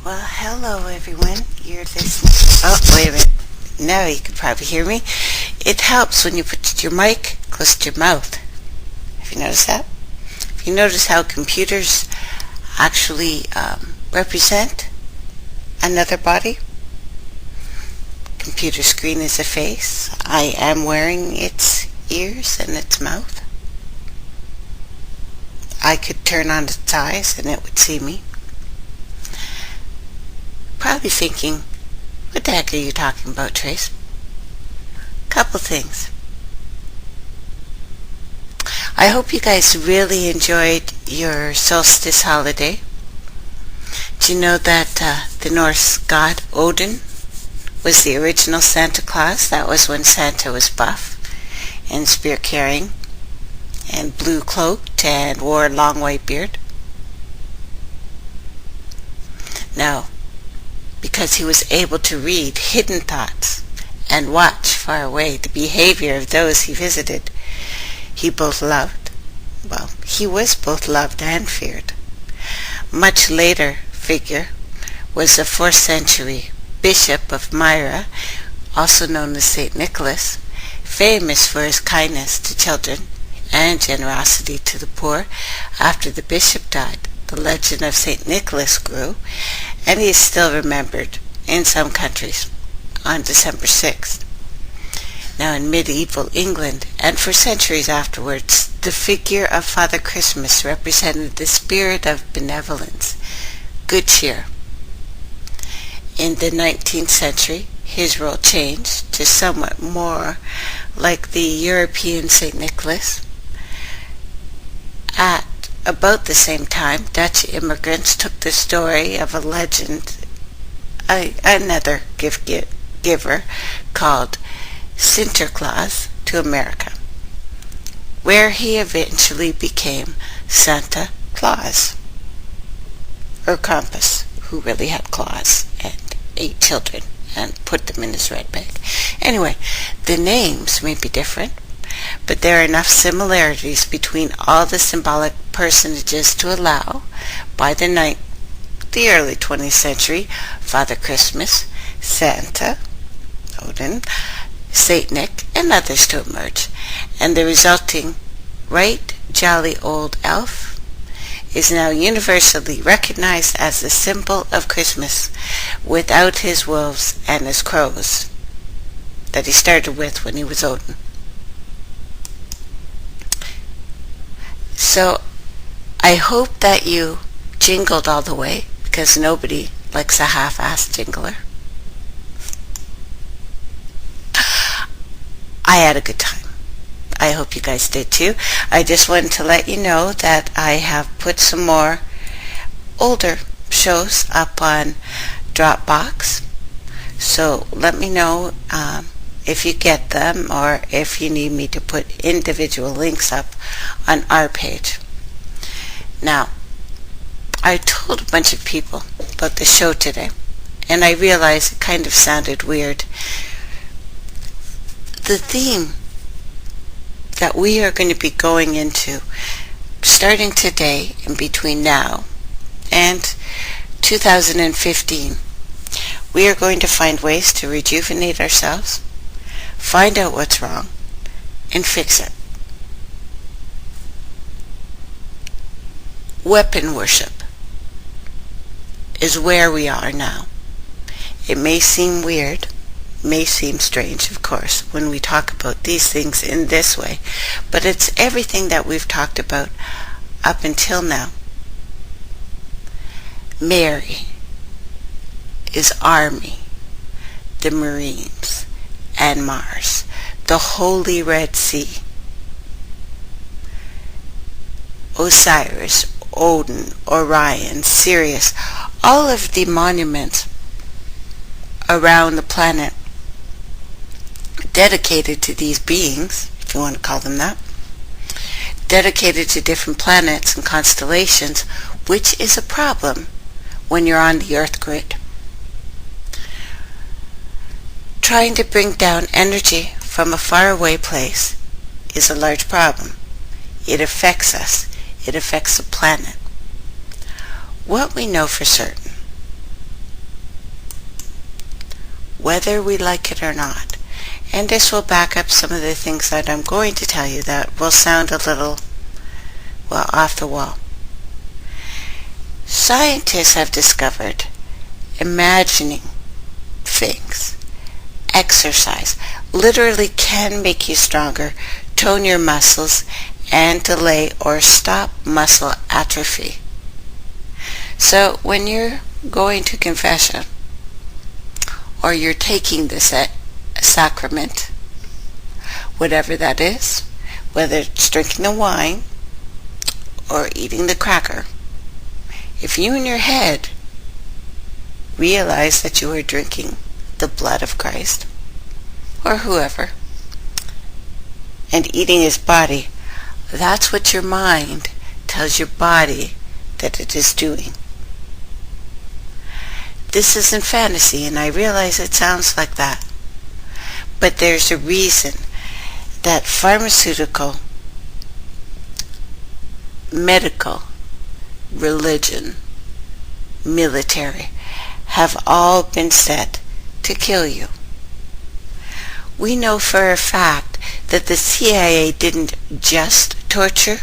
Well, hello everyone. You're listening. Oh, wait a minute. Now you can probably hear me. It helps when you put your mic close to your mouth. Have you noticed that? Have you noticed how computers actually represent another body? Computer screen is a face. I am wearing its ears and its mouth. I could turn on its eyes and it would see me. Probably thinking, what the heck are you talking about, Trace? Couple things. I hope you guys really enjoyed your solstice holiday. Do you know that the Norse god Odin was the original Santa Claus? That was when Santa was buff and spear carrying and blue cloaked and wore a long white beard. Now, because he was able to read hidden thoughts and watch far away the behavior of those he visited, he was both loved and feared. Much later figure was the 4th century Bishop of Myra, also known as St. Nicholas, famous for his kindness to children and generosity to the poor. After the bishop died, the legend of St. Nicholas grew, and he is still remembered in some countries on December 6th. Now in medieval England, and for centuries afterwards, the figure of Father Christmas represented the spirit of benevolence, good cheer. In the 19th century, his role changed to somewhat more like the European St. Nicholas. At about the same time, Dutch immigrants took the story of a legend, another gift giver called Sinterklaas, to America, where he eventually became Santa Claus, or Krampus, who really had claws and ate children and put them in his red bag. Anyway, the names may be different, but there are enough similarities between all the symbolic personages to allow, by the early 20th century, Father Christmas, Santa, Odin, Saint Nick, and others to emerge, and the resulting right jolly old elf is now universally recognized as the symbol of Christmas, without his wolves and his crows that he started with when he was Odin. So I hope that you jingled all the way, because nobody likes a half-assed jingler. I had a good time. I hope you guys did too. I just wanted to let you know that I have put some more older shows up on Dropbox. So let me know if you get them, or if you need me to put individual links up on our page. Now, I told a bunch of people about the show today, and I realized it kind of sounded weird. The theme that we are going to be going into, starting today and between now and 2015, we are going to find ways to rejuvenate ourselves, find out what's wrong, and fix it. Weapon worship is where we are now. It may seem weird, may seem strange, of course, when we talk about these things in this way, but it's everything that we've talked about up until now. Mary is Army, the Marines, and Mars, the Holy Red Sea. Osiris, Odin, Orion, Sirius, all of the monuments around the planet dedicated to these beings, if you want to call them that, dedicated to different planets and constellations, which is a problem when you're on the Earth grid. Trying to bring down energy from a faraway place is a large problem. It affects us. It affects the planet. What we know for certain, 1. whether we like it or not. And this will back up some of the things that I'm going to tell you that will sound a little, well, off the wall. Scientists have discovered imagining things, exercise, literally can make you stronger, tone your muscles, and delay or stop muscle atrophy. So when you're going to confession, or you're taking this sacrament, whatever that is, whether it's drinking the wine or eating the cracker, if you in your head realize that you are drinking the blood of Christ, or whoever, and eating his body, that's what your mind tells your body that it is doing. This isn't fantasy, and I realize it sounds like that. But there's a reason that pharmaceutical, medical, religion, military have all been set to kill you. We know for a fact that the CIA didn't just torture,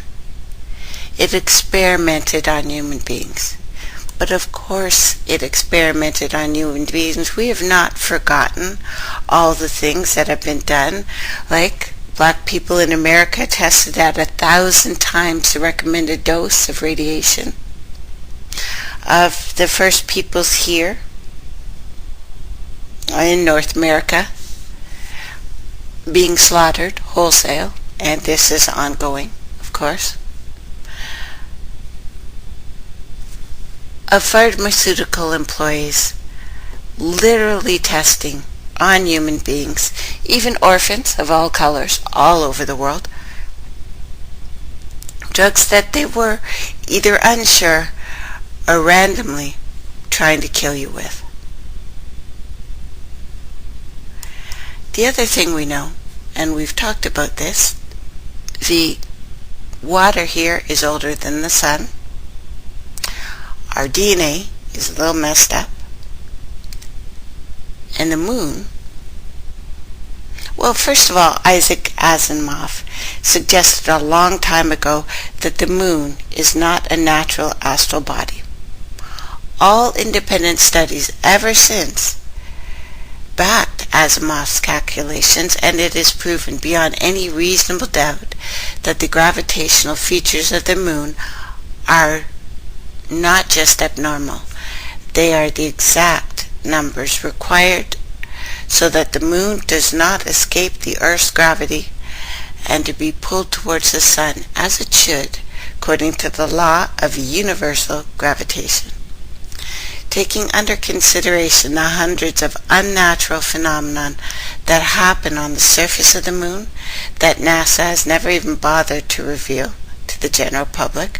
it experimented on human beings. But of course it experimented on human beings. We have not forgotten all the things that have been done, like black people in America tested at 1,000 times the recommended dose of radiation. Of the first peoples here in North America being slaughtered wholesale, and this is ongoing, of course. Of pharmaceutical employees literally testing on human beings, even orphans of all colors, all over the world, drugs that they were either unsure or randomly trying to kill you with. The other thing we know, and we've talked about this, the water here is older than the sun. Our DNA is a little messed up. And the moon, well, first of all, Isaac Asimov suggested a long time ago that the moon is not a natural astral body. All independent studies ever since backed Asimov's calculations, and it is proven beyond any reasonable doubt that the gravitational features of the moon are not just abnormal. They are the exact numbers required so that the moon does not escape the Earth's gravity and to be pulled towards the sun as it should, according to the law of universal gravitation. Taking under consideration the hundreds of unnatural phenomena that happen on the surface of the moon that NASA has never even bothered to reveal to the general public,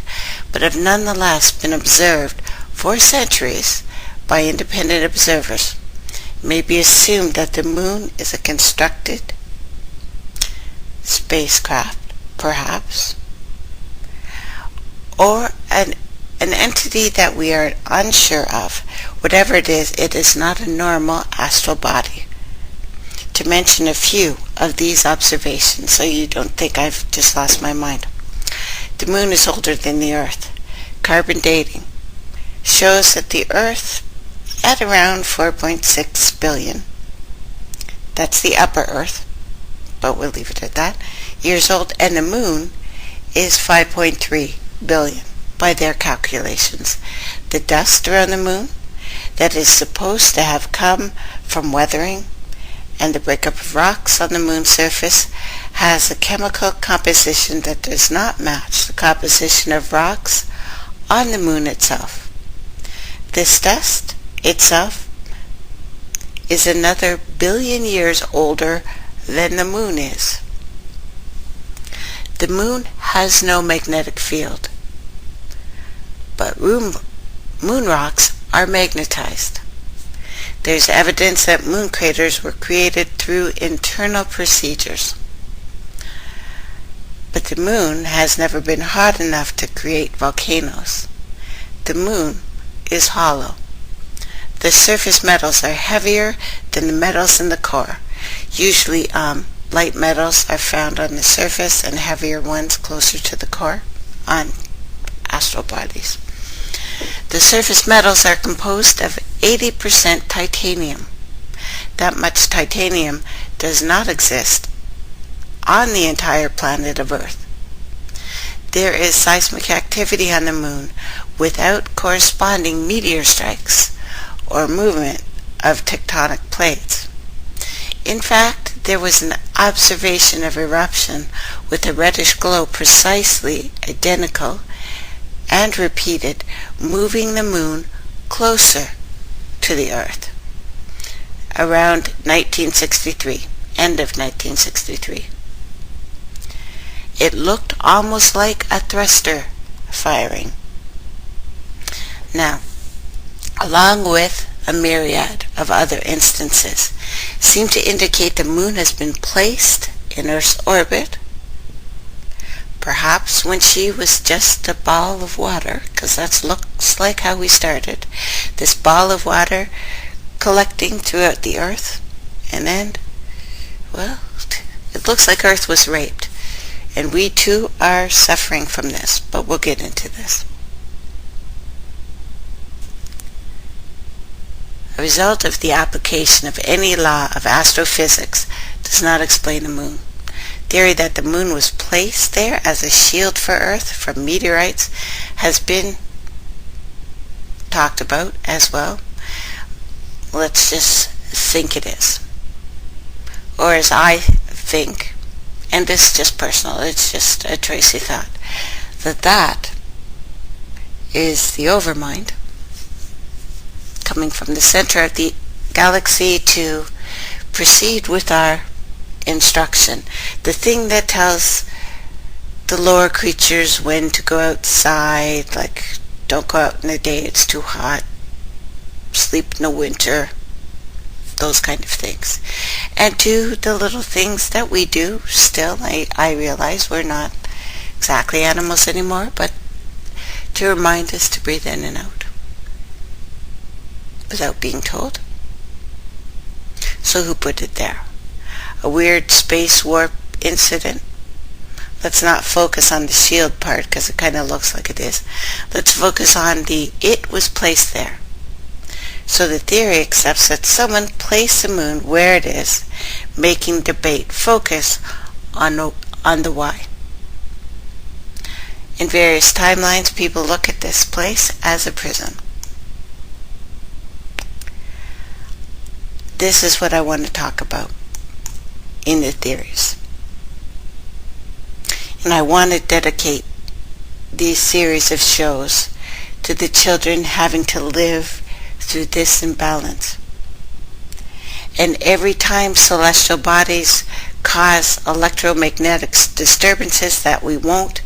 but have nonetheless been observed for centuries by independent observers, it may be assumed that the moon is a constructed spacecraft, perhaps, or an entity that we are unsure of. Whatever it is not a normal astral body. To mention a few of these observations so you don't think I've just lost my mind. The moon is older than the Earth. Carbon dating shows that the Earth at around 4.6 billion, that's the upper Earth, but we'll leave it at that, years old, and the moon is 5.3 billion by their calculations. The dust around the moon that is supposed to have come from weathering and the breakup of rocks on the moon's surface has a chemical composition that does not match the composition of rocks on the moon itself. This dust itself is another billion years older than the moon is. The moon has no magnetic field, but moon rocks are magnetized. There's evidence that moon craters were created through internal procedures. But the moon has never been hot enough to create volcanoes. The moon is hollow. the surface metals are heavier than the metals in the core. Usually light metals are found on the surface and heavier ones closer to the core on astral bodies. The surface metals are composed of 80% titanium. That much titanium does not exist on the entire planet of Earth. There is seismic activity on the moon without corresponding meteor strikes or movement of tectonic plates. In fact, there was an observation of eruption with a reddish glow precisely identical and repeated, moving the moon closer to the Earth around 1963, end of 1963. It looked almost like a thruster firing. Now, along with a myriad of other instances, seem to indicate the moon has been placed in Earth's orbit, perhaps when she was just a ball of water, because that looks like how we started, this ball of water collecting throughout the Earth, and then, well, it looks like Earth was raped, and we too are suffering from this, but we'll get into this. A result of the application of any law of astrophysics does not explain the moon. Theory that the moon was placed there as a shield for Earth from meteorites has been talked about as well. Let's just think it is. Or as I think, and this is just personal, it's just a Tracey thought, that is the overmind coming from the center of the galaxy to proceed with our instruction. The thing that tells the lower creatures when to go outside, like don't go out in the day, it's too hot, sleep in the winter, those kind of things. And do the little things that we do still. I realize we're not exactly animals anymore, but to remind us to breathe in and out without being told. So who put it there? A weird space warp incident? Let's not focus on the shield part because it kind of looks like it is. Let's focus on it was placed there. So the theory accepts that someone placed the moon where it is, making debate focus on the why. In various timelines, people look at this place as a prison. This is what I want to talk about in the theories. And I want to dedicate these series of shows to the children having to live through this imbalance. And every time celestial bodies cause electromagnetic disturbances that we won't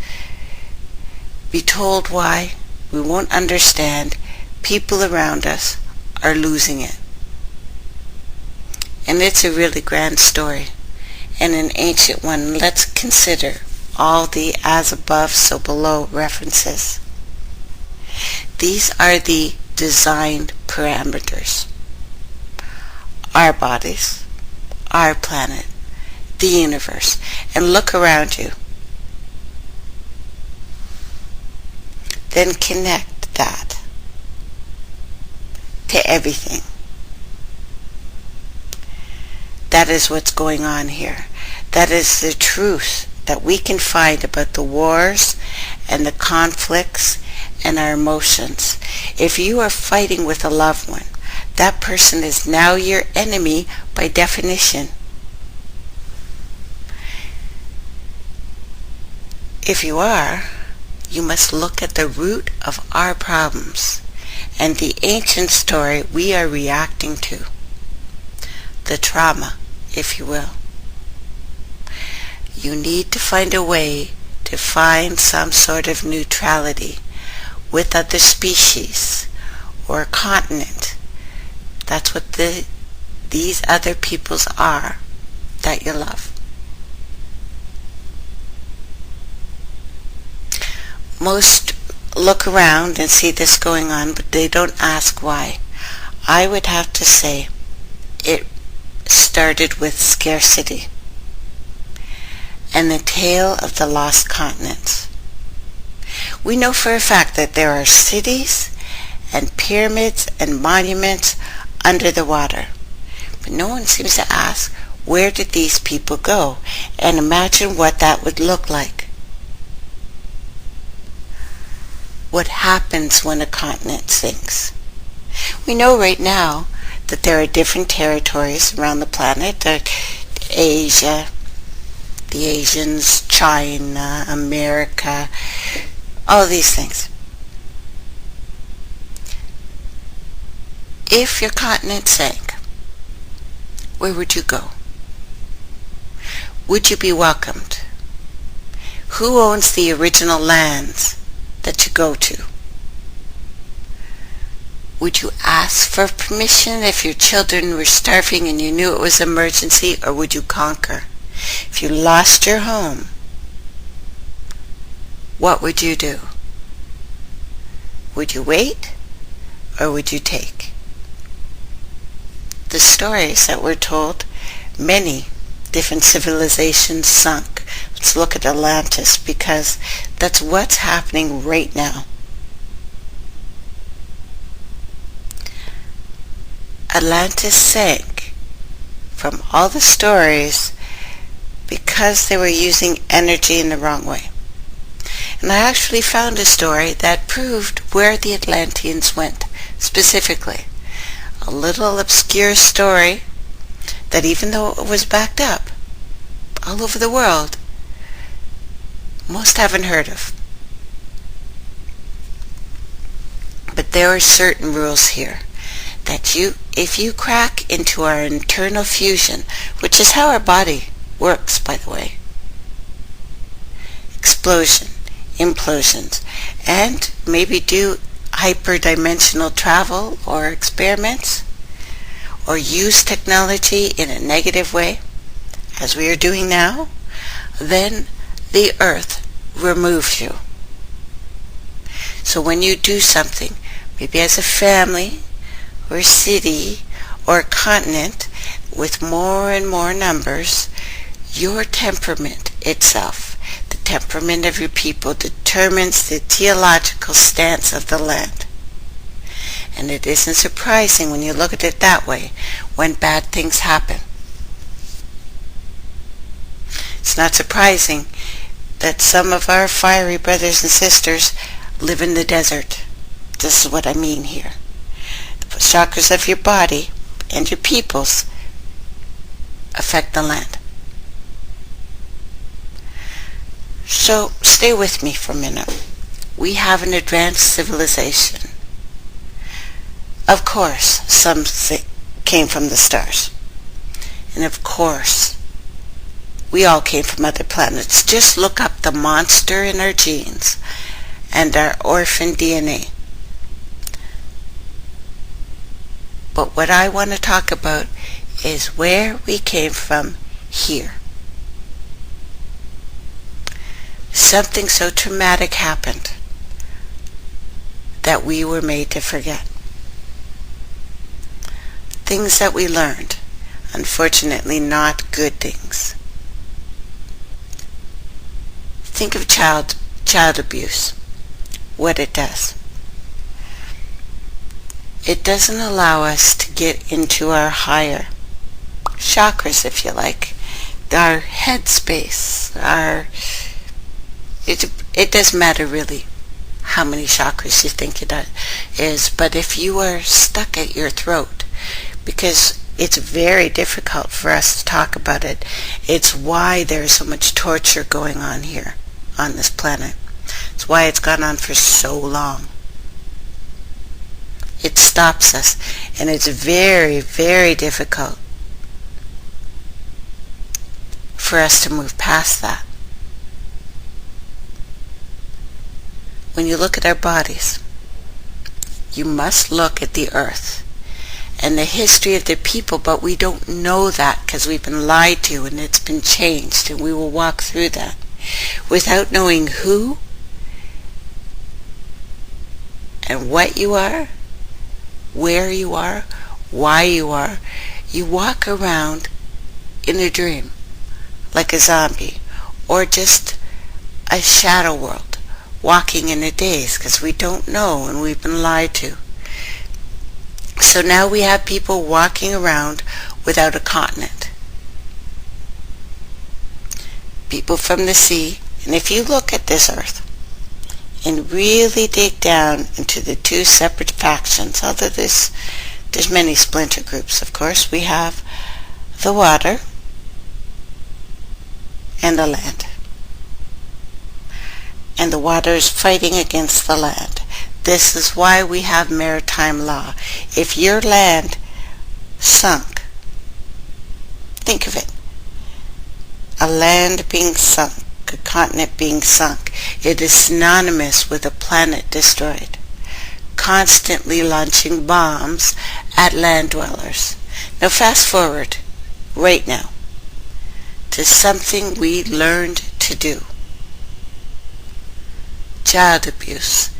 be told why, we won't understand, people around us are losing it. And it's a really grand story and an ancient one. Let's consider all the as above, so below references. These are the designed parameters. Our bodies, our planet, the universe. And look around you. Then connect that to everything. That is what's going on here. That is the truth that we can find about the wars and the conflicts and our emotions. If you are fighting with a loved one, that person is now your enemy by definition. If you are, you must look at the root of our problems and the ancient story we are reacting to. The trauma, if you will. You need to find a way to find some sort of neutrality with other species or a continent. That's what these other peoples are that you love. Most look around and see this going on, but they don't ask why. I would have to say it started with scarcity and the tale of the lost continents. We know for a fact that there are cities and pyramids and monuments under the water, but no one seems to ask, where did these people go? And imagine what that would look like. What happens when a continent sinks? We know right now that there are different territories around the planet. Asia, the Asians, China, America, all these things. If your continent sank, where would you go? Would you be welcomed? Who owns the original lands that you go to? Would you ask for permission if your children were starving and you knew it was an emergency, or would you conquer? If you lost your home, what would you do? Would you wait, or would you take? The stories that we're told, many different civilizations sunk. Let's look at Atlantis, because that's what's happening right now. Atlantis sank from all the stories because they were using energy in the wrong way. And I actually found a story that proved where the Atlanteans went, specifically. A little obscure story that, even though it was backed up all over the world, most haven't heard of. But there are certain rules here that if you crack into our internal fusion, which is how our body works, by the way, explosion, implosions, and maybe do hyperdimensional travel or experiments, or use technology in a negative way, as we are doing now, then the earth removes you. So when you do something, maybe as a family, or a city, or a continent, with more and more numbers, your temperament itself, the temperament of your people, determines the theological stance of the land. And it isn't surprising when you look at it that way, when bad things happen. It's not surprising that some of our fiery brothers and sisters live in the desert. This is what I mean here. The chakras of your body and your peoples affect the land. So stay with me for a minute. We have an advanced civilization. Of course, some came from the stars. And of course, we all came from other planets. Just look up the monster in our genes and our orphan DNA. But what I want to talk about is where we came from here. Something so traumatic happened that we were made to forget. Things that we learned, unfortunately not good things. Think of child abuse, what it does. It doesn't allow us to get into our higher chakras, if you like, our head space, it doesn't matter really how many chakras you think it is, but if you are stuck at your throat, because it's very difficult for us to talk about it, it's why there's so much torture going on here on this planet. It's why it's gone on for so long. It stops us, and it's very, very difficult for us to move past that. When you look at our bodies, you must look at the earth and the history of the people, but we don't know that because we've been lied to and it's been changed, and we will walk through that without knowing who and what you are. where you are, why you are. You walk around in a dream, like a zombie, or just a shadow world, walking in a daze, because we don't know and we've been lied to. So now we have people walking around without a continent. People from the sea, and if you look at this earth and really dig down into the two separate factions, although there's many splinter groups, of course, we have the water and the land. And the water is fighting against the land. This is why we have maritime law. If your land sunk, think of it, a land being sunk, a continent being sunk, it is synonymous with a planet destroyed, constantly launching bombs at land dwellers. Now fast forward right now to something we learned to do. Child abuse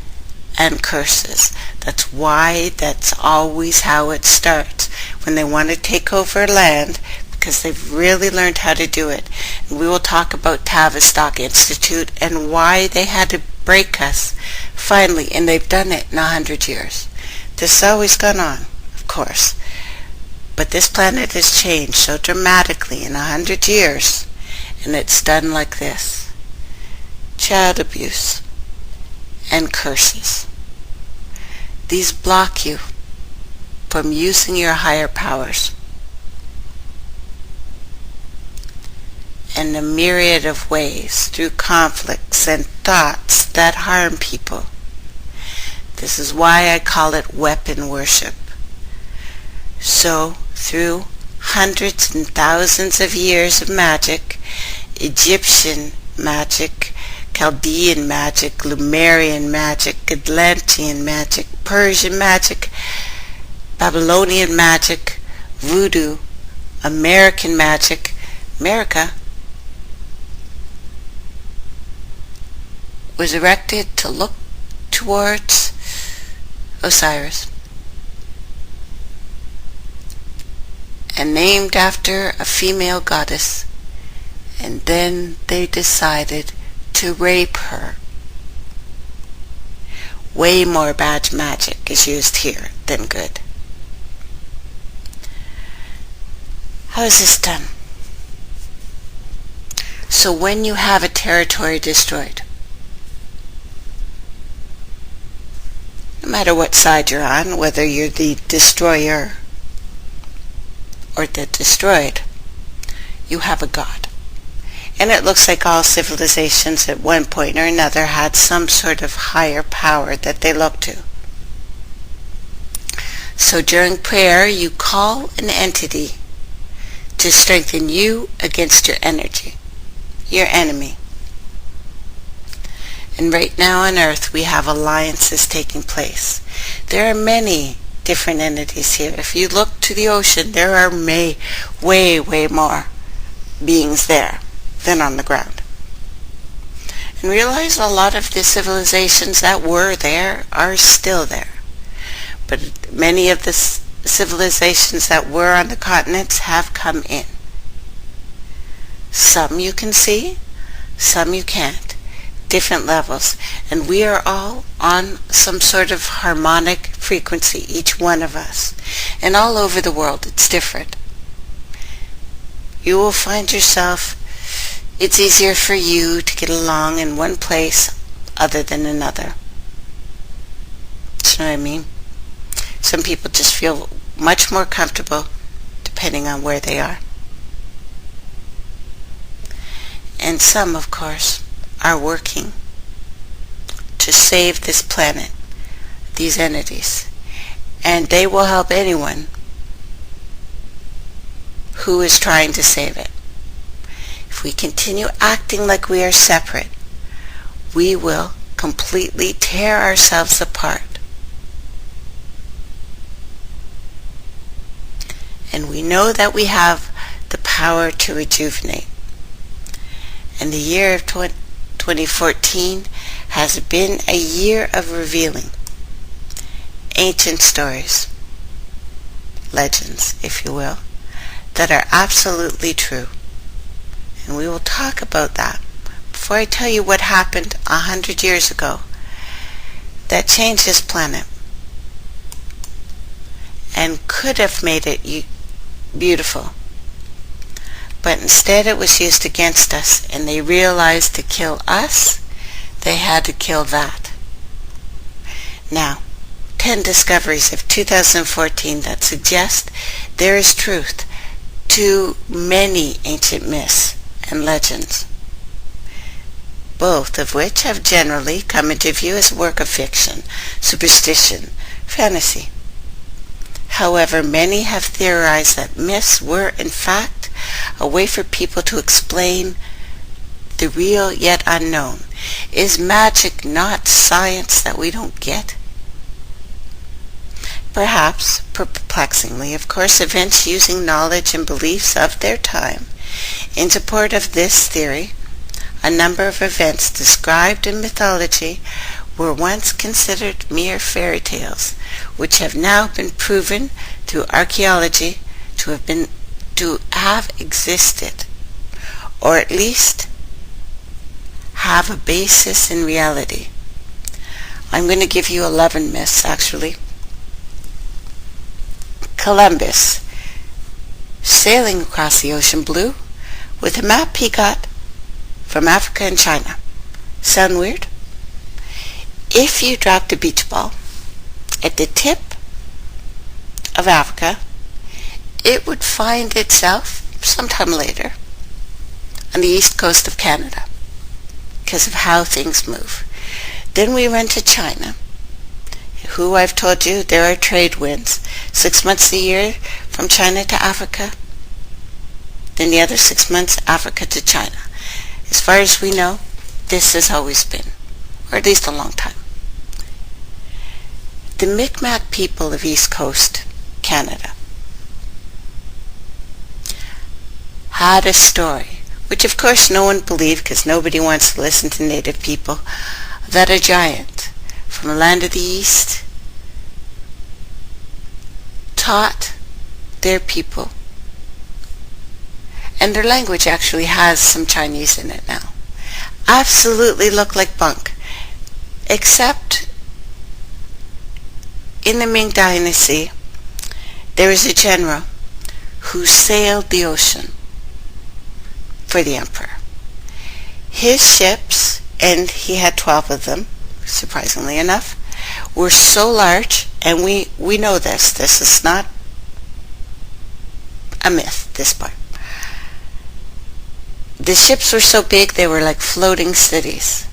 and curses. That's always how it starts. When they want to take over land, because they've really learned how to do it. And we will talk about Tavistock Institute and why they had to break us finally, and they've done it in 100 years. This has always gone on, of course. But this planet has changed so dramatically in 100 years, and it's done like this. Child abuse and curses. These block you from using your higher powers. In a myriad of ways, through conflicts and thoughts that harm people. This is why I call it weapon worship. So, through hundreds and thousands of years of magic, Egyptian magic, Chaldean magic, Lemurian magic, Atlantean magic, Persian magic, Babylonian magic, voodoo, American magic, America was erected to look towards Osiris and named after a female goddess, and then they decided to rape her. Way more bad magic is used here than good. How is this done? So when you have a territory destroyed, no matter what side you're on, whether you're the destroyer or the destroyed, you have a god. And it looks like all civilizations at one point or another had some sort of higher power that they looked to. So during prayer, you call an entity to strengthen you against your energy, your enemy. And right now on Earth, we have alliances taking place. There are many different entities here. If you look to the ocean, there are way more beings there than on the ground. And realize a lot of the civilizations that were there are still there. But many of the civilizations that were on the continents have come in. Some you can see, some you can't. Different levels. And we are all on some sort of harmonic frequency, each one of us. And all over the world it's different. You will find yourself, it's easier for you to get along in one place other than another. Do you know what I mean? Some people just feel much more comfortable depending on where they are. And some, of course, are working to save this planet, these entities. And they will help anyone who is trying to save it. If we continue acting like we are separate, we will completely tear ourselves apart. And we know that we have the power to rejuvenate. And the year of 2014 has been a year of revealing ancient stories, legends, if you will, that are absolutely true. And we will talk about that. Before I tell you what happened 100 years ago that changed this planet and could have made it beautiful, but instead it was used against us, and they realized to kill us, they had to kill that. Now, 10 discoveries of 2014 that suggest there is truth to many ancient myths and legends, both of which have generally come into view as a work of fiction, superstition, fantasy. However, many have theorized that myths were, in fact, a way for people to explain the real yet unknown. Is magic not science that we don't get? Perhaps, perplexingly, of course, events using knowledge and beliefs of their time. In support of this theory, a number of events described in mythology were once considered mere fairy tales, which have now been proven through archaeology to have existed, or at least have a basis in reality. I'm going to give you 11 myths, actually. Columbus, sailing across the ocean blue with a map he got from Africa and China. Sound weird? If you dropped a beach ball at the tip of Africa, it would find itself sometime later on the east coast of Canada because of how things move. Then we run to China, who I've told you there are trade winds 6 months a year from China to Africa, then the other 6 months Africa to China. As far as we know, this has always been, or at least a long time. The Mi'kmaq people of East Coast Canada had a story, which of course no one believed because nobody wants to listen to native people, that a giant from the land of the East taught their people, and their language actually has some Chinese in it now, absolutely look like bunk, except in the Ming Dynasty there was a general who sailed the ocean for the emperor. His ships, and he had 12 of them, surprisingly enough, were so large, and we know this is not a myth, this part. The ships were so big they were like floating cities,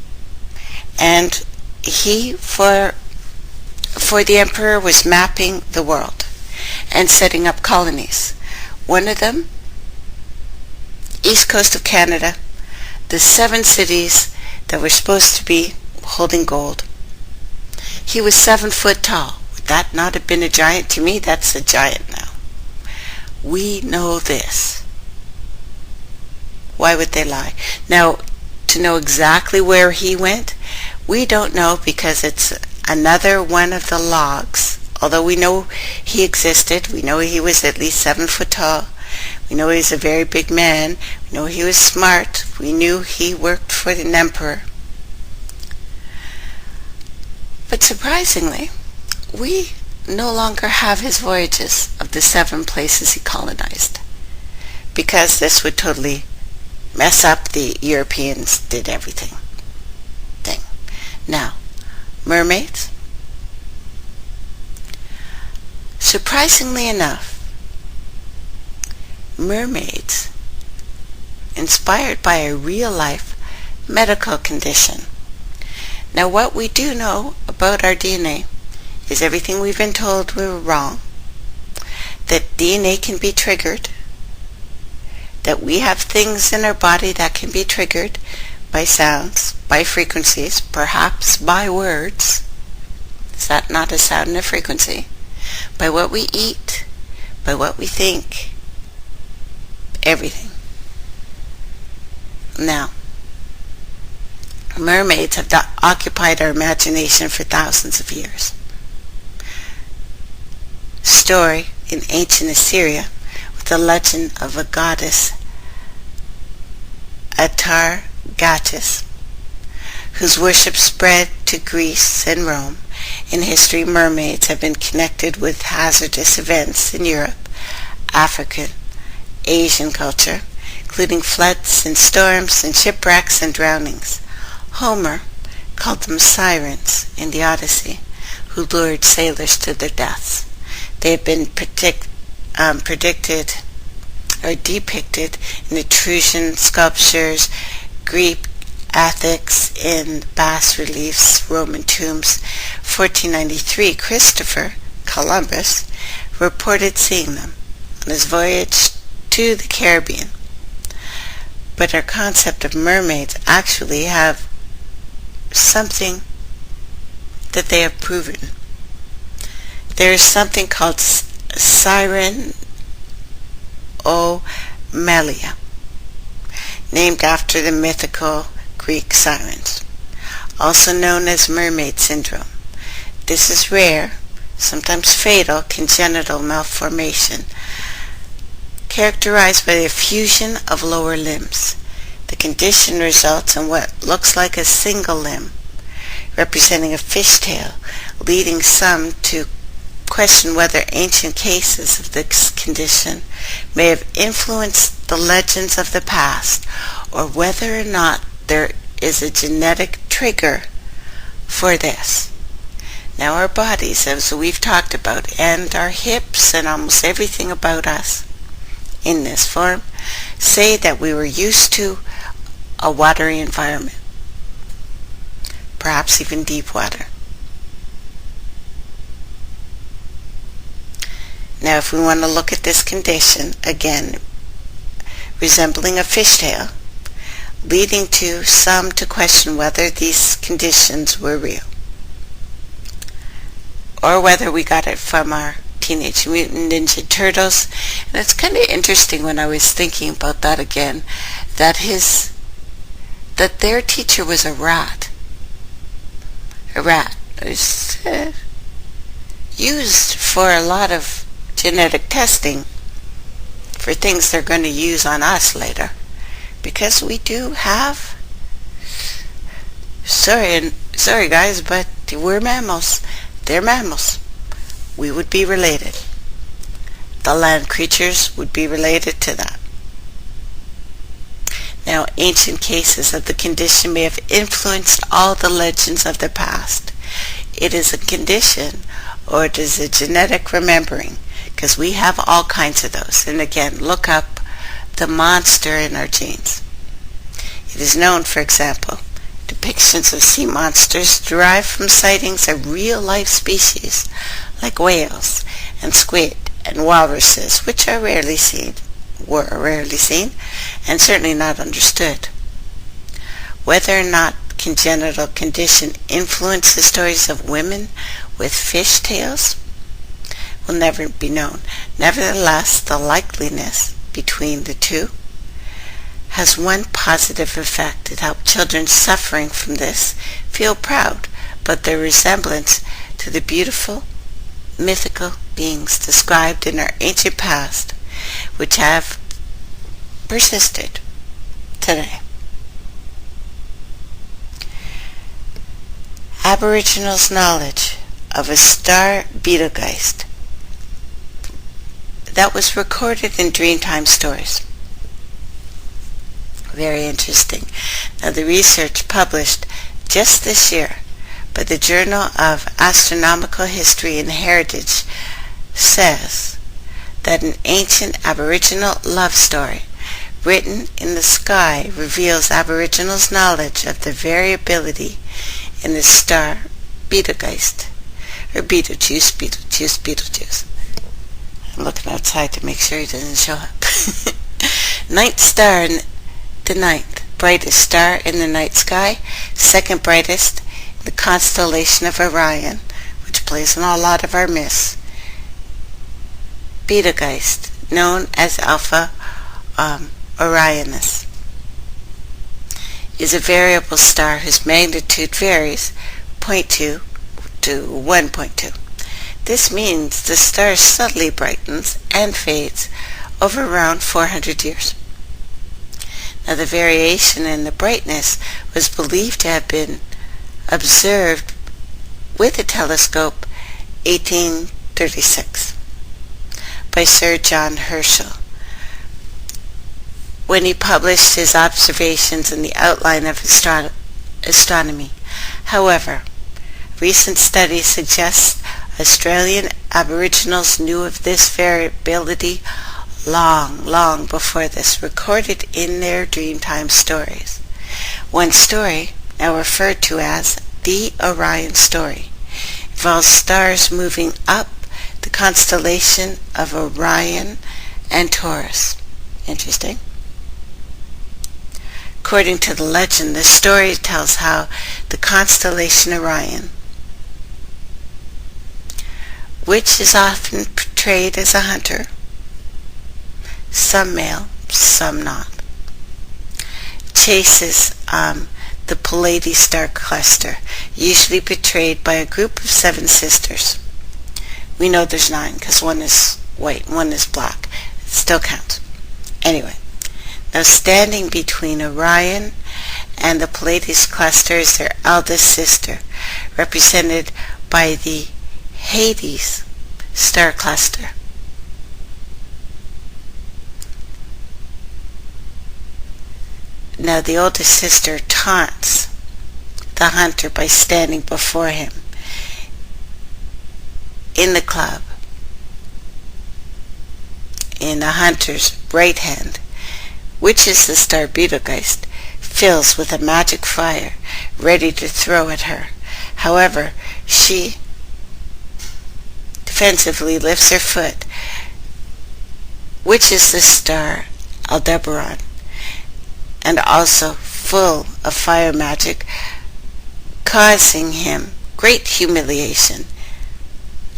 and he, for the emperor, was mapping the world and setting up colonies. One of them, east coast of Canada, the 7 cities that were supposed to be holding gold. He was 7 foot tall. Would that not have been a giant? To me, that's a giant now. We know this. Why would they lie? Now, to know exactly where he went, we don't know, because it's another one of the logs. Although we know he existed, we know he was at least 7 foot tall, we know he was a very big man, we know he was smart, we knew he worked for an emperor. But surprisingly, we no longer have his voyages of the 7 places he colonized, because this would totally mess up the Europeans did everything thing. Now, mermaids. Surprisingly enough, mermaids, inspired by a real-life medical condition. Now, what we do know about our DNA is everything we've been told we were wrong, that DNA can be triggered, that we have things in our body that can be triggered by sounds, by frequencies, perhaps by words. Is that not a sound and a frequency? By what we eat, by what we think, everything. Now, mermaids have occupied our imagination for thousands of years. Story in ancient Assyria with the legend of a goddess Atargatis, whose worship spread to Greece and Rome. In history, mermaids have been connected with hazardous events in Europe, African, Asian culture, including floods and storms and shipwrecks and drownings. Homer called them sirens in the Odyssey, who lured sailors to their deaths. They have been predicted or depicted in Etruscan sculptures, Greek Athics, in bas-reliefs, Roman tombs. 1493, Christopher Columbus reported seeing them on his voyage to the Caribbean. But our concept of mermaids actually have something that they have proven. There is something called sirenomelia, named after the mythical Greek sirens, also known as mermaid syndrome. This is rare, sometimes fatal, congenital malformation characterized by the fusion of lower limbs. The condition results in what looks like a single limb, representing a fishtail, leading some to question whether ancient cases of this condition may have influenced the legends of the past, or whether or not there is a genetic trigger for this. Now our bodies, as we've talked about, and our hips and almost everything about us in this form, say that we were used to a watery environment, perhaps even deep water. Now if we want to look at this condition, again, resembling a fishtail, leading to some to question whether these conditions were real, or whether we got it from our Teenage Mutant Ninja Turtles. And it's kind of interesting when I was thinking about that again, that their teacher was a rat. A rat was used for a lot of genetic testing for things they're going to use on us later, because we do have, sorry guys, but we're mammals. They're mammals. We would be related. The land creatures would be related to that. Now, ancient cases of the condition may have influenced all the legends of the past. It is a condition, or it is a genetic remembering, because we have all kinds of those. And again, look up the monster in our genes. It is known, for example, depictions of sea monsters derive from sightings of real-life species like whales and squid and walruses, which were rarely seen, and certainly not understood. Whether or not congenital condition influences stories of women with fishtails will never be known. Nevertheless, the likeliness between the two has one positive effect. It helps children suffering from this feel proud about their resemblance to the beautiful, mythical beings described in our ancient past, which have persisted today. Aboriginals' knowledge of a star Betelgeuse that was recorded in Dreamtime stories. Very interesting. Now, the research published just this year by the Journal of Astronomical History and Heritage says that an ancient Aboriginal love story written in the sky reveals Aboriginals' knowledge of the variability in the star Betelgeuse, or Betelgeuse. I'm looking outside to make sure he doesn't show up. Ninth star in the ninth, brightest star in the night sky, second brightest in the constellation of Orion, which plays in a lot of our myths. Betelgeuse, known as Alpha Orionis, is a variable star whose magnitude varies 0.2 to 1.2. This means the star subtly brightens and fades over around 400 years. Now, the variation in the brightness was believed to have been observed with a telescope 1836 by Sir John Herschel when he published his observations in the Outline of Astronomy. However, recent studies suggest Australian Aboriginals knew of this variability long before this, recorded in their Dreamtime stories. One story, now referred to as the Orion story, involves stars moving up the constellation of Orion and Taurus. Interesting. According to the legend, the story tells how the constellation Orion, which is often portrayed as a hunter, some male, some not, chases the Pleiades star cluster, usually portrayed by a group of 7 sisters. We know there's 9 because one is white and one is black. It still counts. Anyway, now standing between Orion and the Pleiades cluster is their eldest sister, represented by the Hyades star cluster. Now, the oldest sister taunts the hunter by standing before him in the club in the hunter's right hand, which is the star Betelgeuse, fills with a magic fire ready to throw at her. However, she defensively lifts her foot, which is the star Aldebaran, and also full of fire magic, causing him great humiliation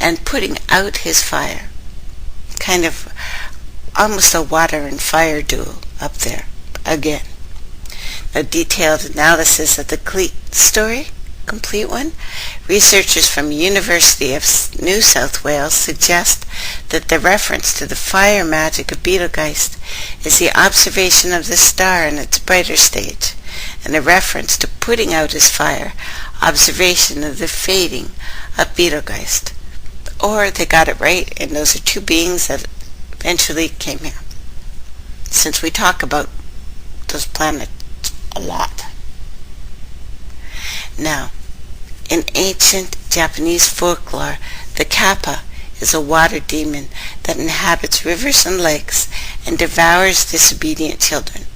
and putting out his fire. Kind of almost a water and fire duel up there again. A detailed analysis of the complete one, researchers from the University of New South Wales suggest that the reference to the fire magic of Betelgeuse is the observation of the star in its brighter stage, and the reference to putting out his fire, observation of the fading of Betelgeuse. Or they got it right, and those are 2 beings that eventually came here, since we talk about those planets a lot. Now, in ancient Japanese folklore, the kappa is a water demon that inhabits rivers and lakes and devours disobedient children.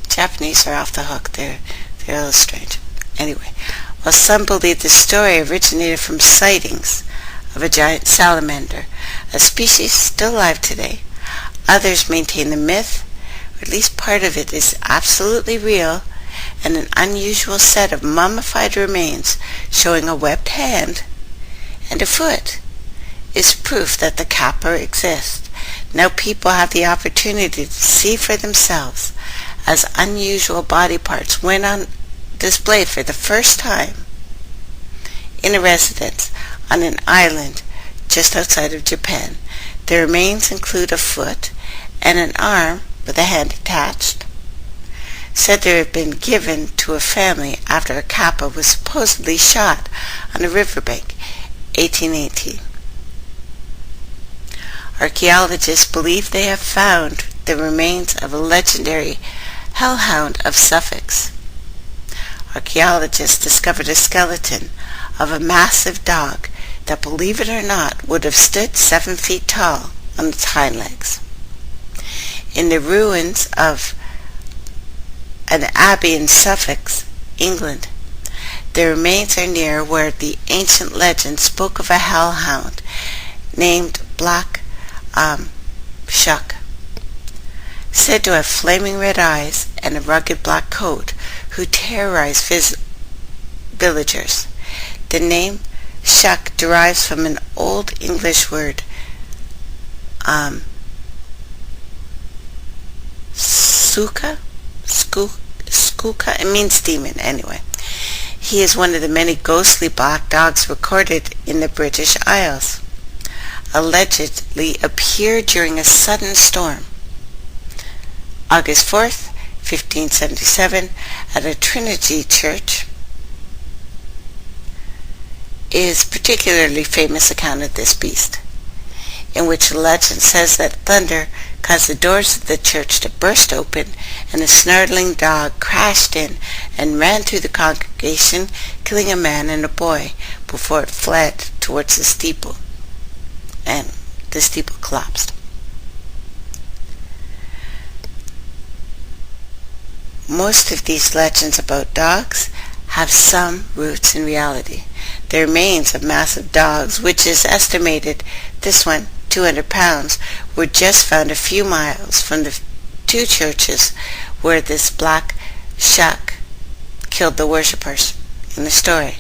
Japanese are off the hook. They're a little strange. Anyway, while some believe the story originated from sightings of a giant salamander, a species still alive today, others maintain the myth, or at least part of it, is absolutely real, and an unusual set of mummified remains showing a webbed hand and a foot is proof that the kappa exists. Now people have the opportunity to see for themselves as unusual body parts went on display for the first time in a residence on an island just outside of Japan. The remains include a foot and an arm with a hand attached. Said to have been given to a family after a kappa was supposedly shot on a riverbank, 1818. Archaeologists believe they have found the remains of a legendary hellhound of Suffolk. Archaeologists discovered a skeleton of a massive dog that, believe it or not, would have stood 7 feet tall on its hind legs. In the ruins of an abbey in Suffolk, England, the remains are near where the ancient legend spoke of a hellhound named Black Shuck, said to have flaming red eyes and a rugged black coat, who terrorized villagers. The name Shuck derives from an Old English word, Skuka. It means demon anyway. He is one of the many ghostly black dogs recorded in the British Isles. Allegedly appeared during a sudden storm. August 4th, 1577, at a Trinity church, is particularly famous account of this beast, in which the legend says that thunder caused the doors of the church to burst open, and a snarling dog crashed in and ran through the congregation, killing a man and a boy before it fled towards the steeple, and the steeple collapsed. Most of these legends about dogs have some roots in reality. The remains of massive dogs, which is estimated, this one, 200 pounds, were just found a few miles from the two churches where this black shuck killed the worshippers in the story.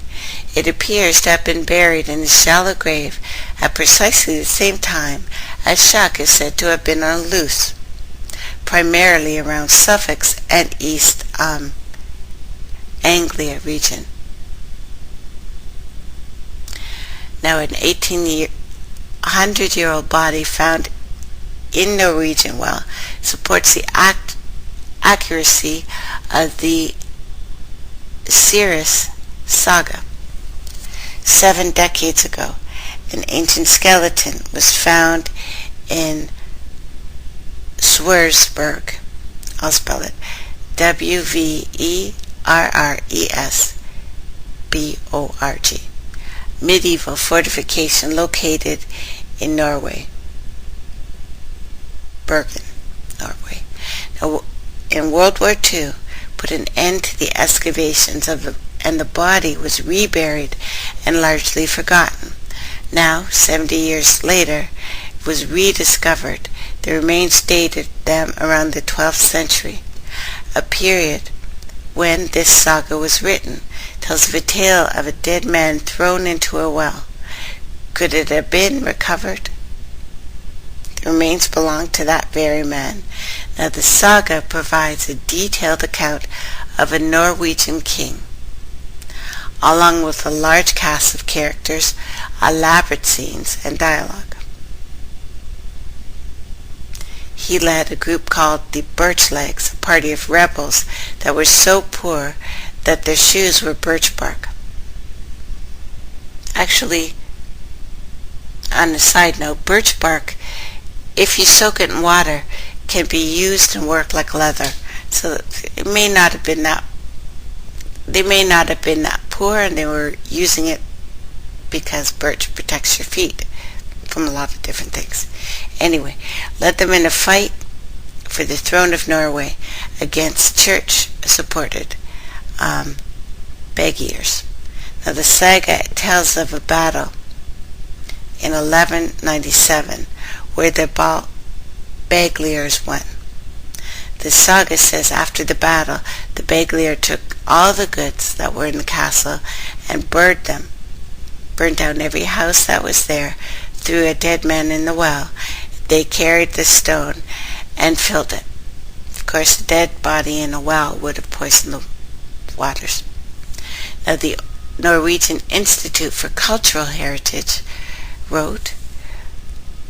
It appears to have been buried in a shallow grave at precisely the same time as Shuck is said to have been on loose, primarily around Suffolk and East Anglia region. Now, an 1,800-year-old body found in Norwegian well supports the accuracy of the Cirrus saga. 7 decades ago, an ancient skeleton was found in Swersborg. I'll spell it. Werresborg. Medieval fortification located in Norway. Bergen, Norway. Now, in World War II, put an end to the excavations and the body was reburied and largely forgotten. Now, 70 years later, it was rediscovered. The remains dated them around the 12th century, a period when this saga was written. Tells of a tale of a dead man thrown into a well. Could it have been recovered? The remains belong to that very man. Now the saga provides a detailed account of a Norwegian king, along with a large cast of characters, elaborate scenes, and dialogue. He led a group called the Birchlegs, a party of rebels that were so poor that their shoes were birch bark. Actually, on a side note, birch bark, if you soak it in water, can be used and work like leather. So it may not have been that, they may not have been that poor, and they were using it because birch protects your feet from a lot of different things. Anyway, led them in a fight for the throne of Norway against church-supported Begiers. Now the saga tells of a battle in 1197 where the Begliers won. The saga says after the battle, the Beglier took all the goods that were in the castle and burned down every house that was there, threw a dead man in the well. They carried the stone and filled it. Of course, a dead body in a well would have poisoned the waters. Now, the Norwegian Institute for Cultural Heritage wrote,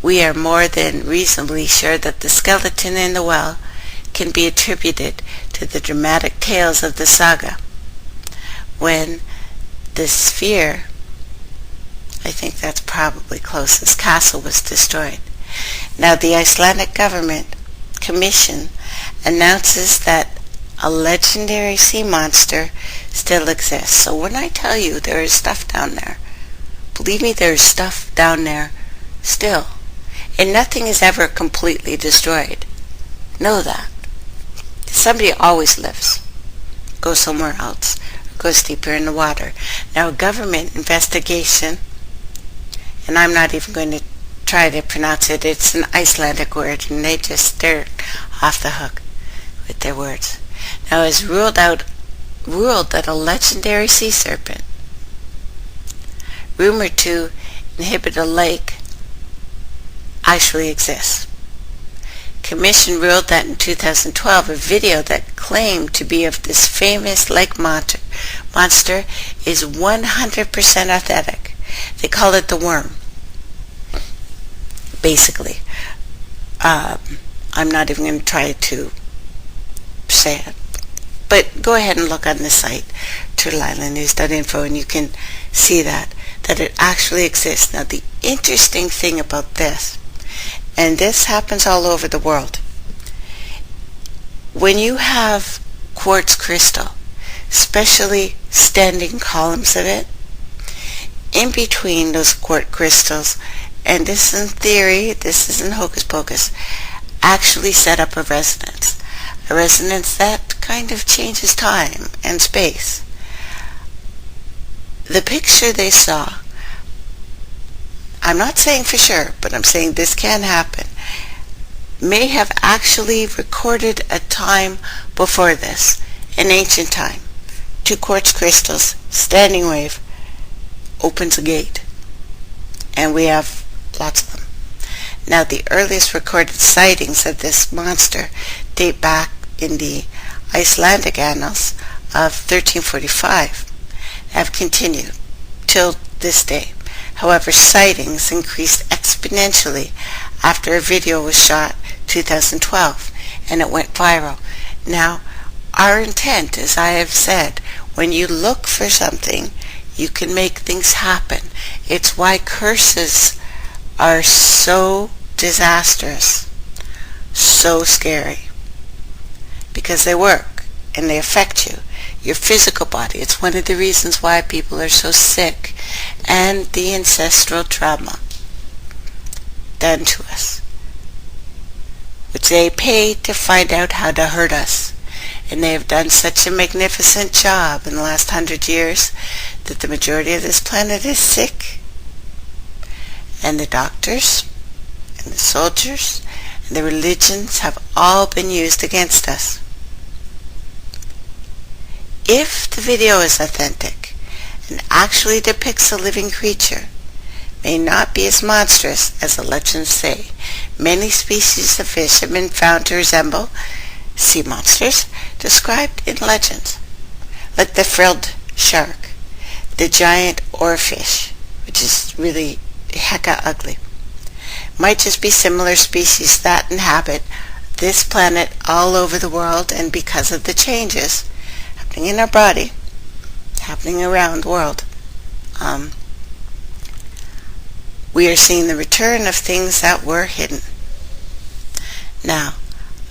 "We are more than reasonably sure that the skeleton in the well can be attributed to the dramatic tales of the saga. When the sphere, I think that's probably closest, castle was destroyed." Now, the Icelandic government commission announces that a legendary sea monster still exists. So when I tell you there is stuff down there, believe me, there is stuff down there still. And nothing is ever completely destroyed. Know that. Somebody always lives. Go somewhere else. Or goes deeper in the water. Now, a government investigation, and I'm not even going to try to pronounce it. It's an Icelandic word, and they're off the hook with their words. Now, has ruled that a legendary sea serpent, rumored to inhabit a lake, actually exists. Commission ruled that in 2012, a video that claimed to be of this famous lake monster is 100% authentic. They call it the worm, basically. I'm not even going to try to say it. But go ahead and look on the site, turtleislandnews.info, and you can see that it actually exists. Now, the interesting thing about this, and this happens all over the world, when you have quartz crystal, especially standing columns of it, in between those quartz crystals, and this is in theory, this isn't hocus pocus, actually set up a resonance that kind of changes time and space. The picture they saw, I'm not saying for sure, but I'm saying this can happen, may have actually recorded a time before this, an ancient time. 2 quartz crystals, standing wave, opens a gate, and we have lots of them. Now, the earliest recorded sightings of this monster date back in the Icelandic annals of 1345, have continued till this day. However, sightings increased exponentially after a video was shot 2012 and it went viral. Now, our intent, as I have said, when you look for something, you can make things happen. It's why curses are so disastrous, so scary, because they work and they affect you, your physical body. It's one of the reasons why people are so sick, and the ancestral trauma done to us, which they pay to find out how to hurt us. And they have done such a magnificent job in the last 100 years that the majority of this planet is sick. And the doctors and the soldiers and the religions have all been used against us. If the video is authentic and actually depicts a living creature, may not be as monstrous as the legends say. Many species of fish have been found to resemble sea monsters described in legends, like the frilled shark, the giant oarfish, which is really hecka ugly. Might just be similar species that inhabit this planet all over the world, and because of the changes happening in our body, happening around the world, we are seeing the return of things that were hidden. Now,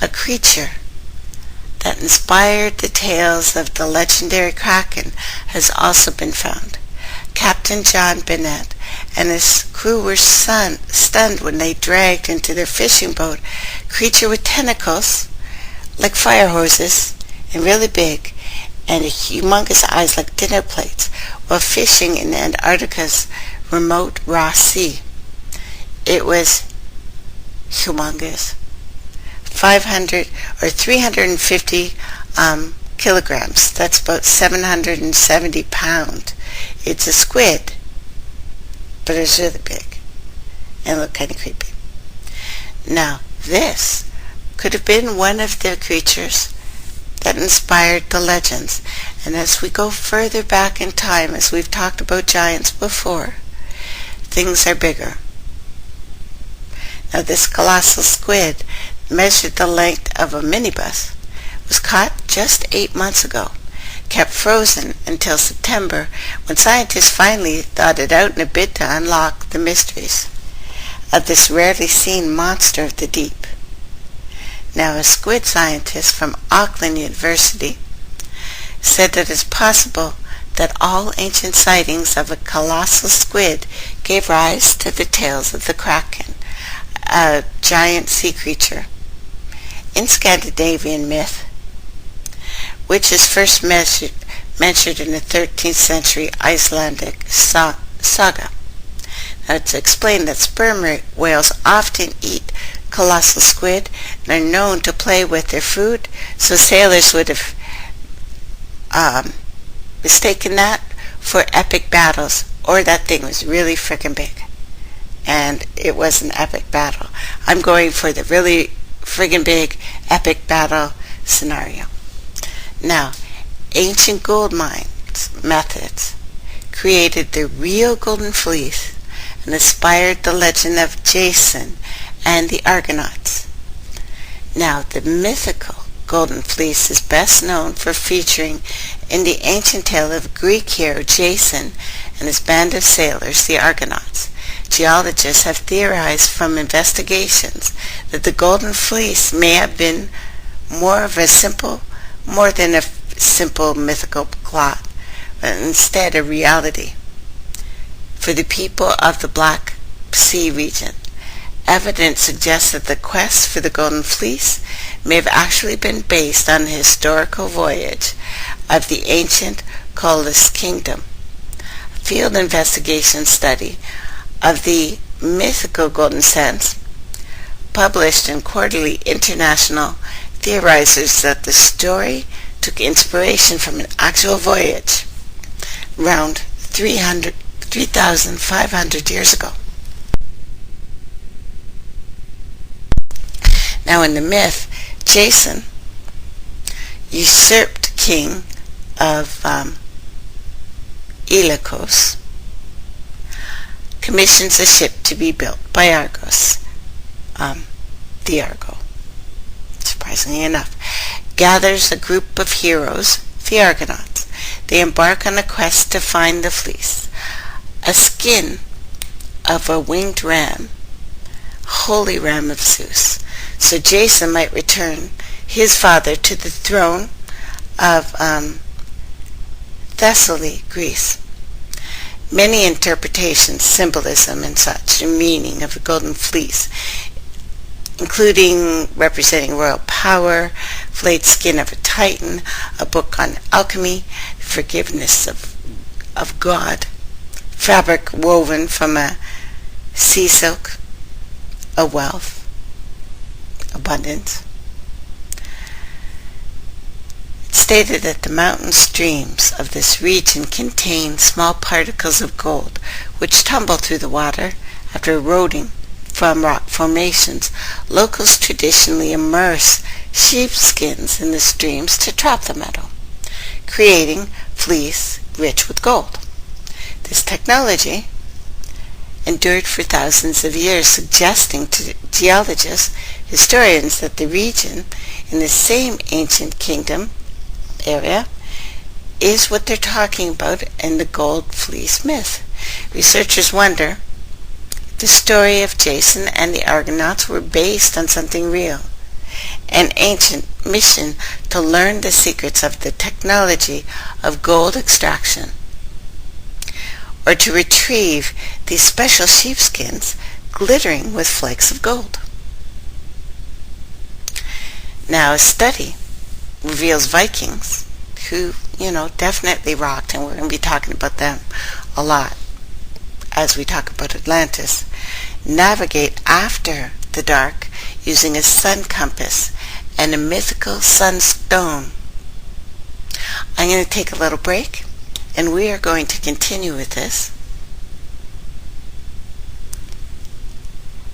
a creature that inspired the tales of the legendary Kraken has also been found. Captain John Bennett and his crew were stunned when they dragged into their fishing boat a creature with tentacles like fire hoses and really big, and humongous eyes like dinner plates, while fishing in Antarctica's remote raw sea. It was humongous. 500 or 350 kilograms. That's about 770 pounds. It's a squid, but it's really big and looked kind of creepy. Now, this could have been one of the creatures that inspired the legends. And as we go further back in time, as we've talked about giants before, things are bigger. Now, this colossal squid measured the length of a minibus, was caught just 8 months ago, kept frozen until September, when scientists finally thawed it out in a bid to unlock the mysteries of this rarely seen monster of the deep. Now, a squid scientist from Auckland University said that it's possible that all ancient sightings of a colossal squid gave rise to the tales of the Kraken, a giant sea creature in Scandinavian myth, which is first mentioned in the 13th century Icelandic saga. Now, it's explained that sperm whales often eat colossal squid and are known to play with their food, so sailors would have mistaken that for epic battles, or that thing was really frickin' big and it was an epic battle. I'm going for the really friggin' big epic battle scenario. Now, ancient gold mines methods created the real golden fleece and inspired the legend of Jason and the Argonauts. Now, the mythical golden fleece is best known for featuring in the ancient tale of Greek hero Jason and his band of sailors, the Argonauts. Geologists have theorized from investigations that the golden fleece may have been more than a simple mythical plot, but instead a reality for the people of the Black Sea region. Evidence suggests that the quest for the Golden Fleece may have actually been based on the historical voyage of the ancient Colossus Kingdom. A field investigation study of the mythical Golden Sands, published in Quarterly International, theorizes that the story took inspiration from an actual voyage around 3,500 years ago. Now in the myth, Jason, usurped king of Iolcos, commissions a ship to be built by Argos, the Argo, surprisingly enough, gathers a group of heroes, the Argonauts. They embark on a quest to find the fleece, a skin of a winged ram, holy ram of Zeus, so Jason might return his father to the throne of Thessaly, Greece. Many interpretations, symbolism, and such meaning of the golden fleece, including representing royal power, flayed skin of a titan, a book on alchemy, forgiveness of God, fabric woven from a sea silk, a wealth, abundance. It's stated that the mountain streams of this region contain small particles of gold which tumble through the water after eroding from rock formations. Locals traditionally immerse sheepskins in the streams to trap the metal, creating fleece rich with gold. This technology endured for thousands of years, suggesting to geologists, historians, that the region in the same ancient kingdom area is what they're talking about in the gold fleece myth. Researchers wonder if the story of Jason and the Argonauts were based on something real, an ancient mission to learn the secrets of the technology of gold extraction, or to retrieve these special sheepskins glittering with flakes of gold. Now, a study reveals Vikings, who, definitely rocked, and we're going to be talking about them a lot as we talk about Atlantis, navigate after the dark using a sun compass and a mythical sunstone. I'm going to take a little break, and we are going to continue with this.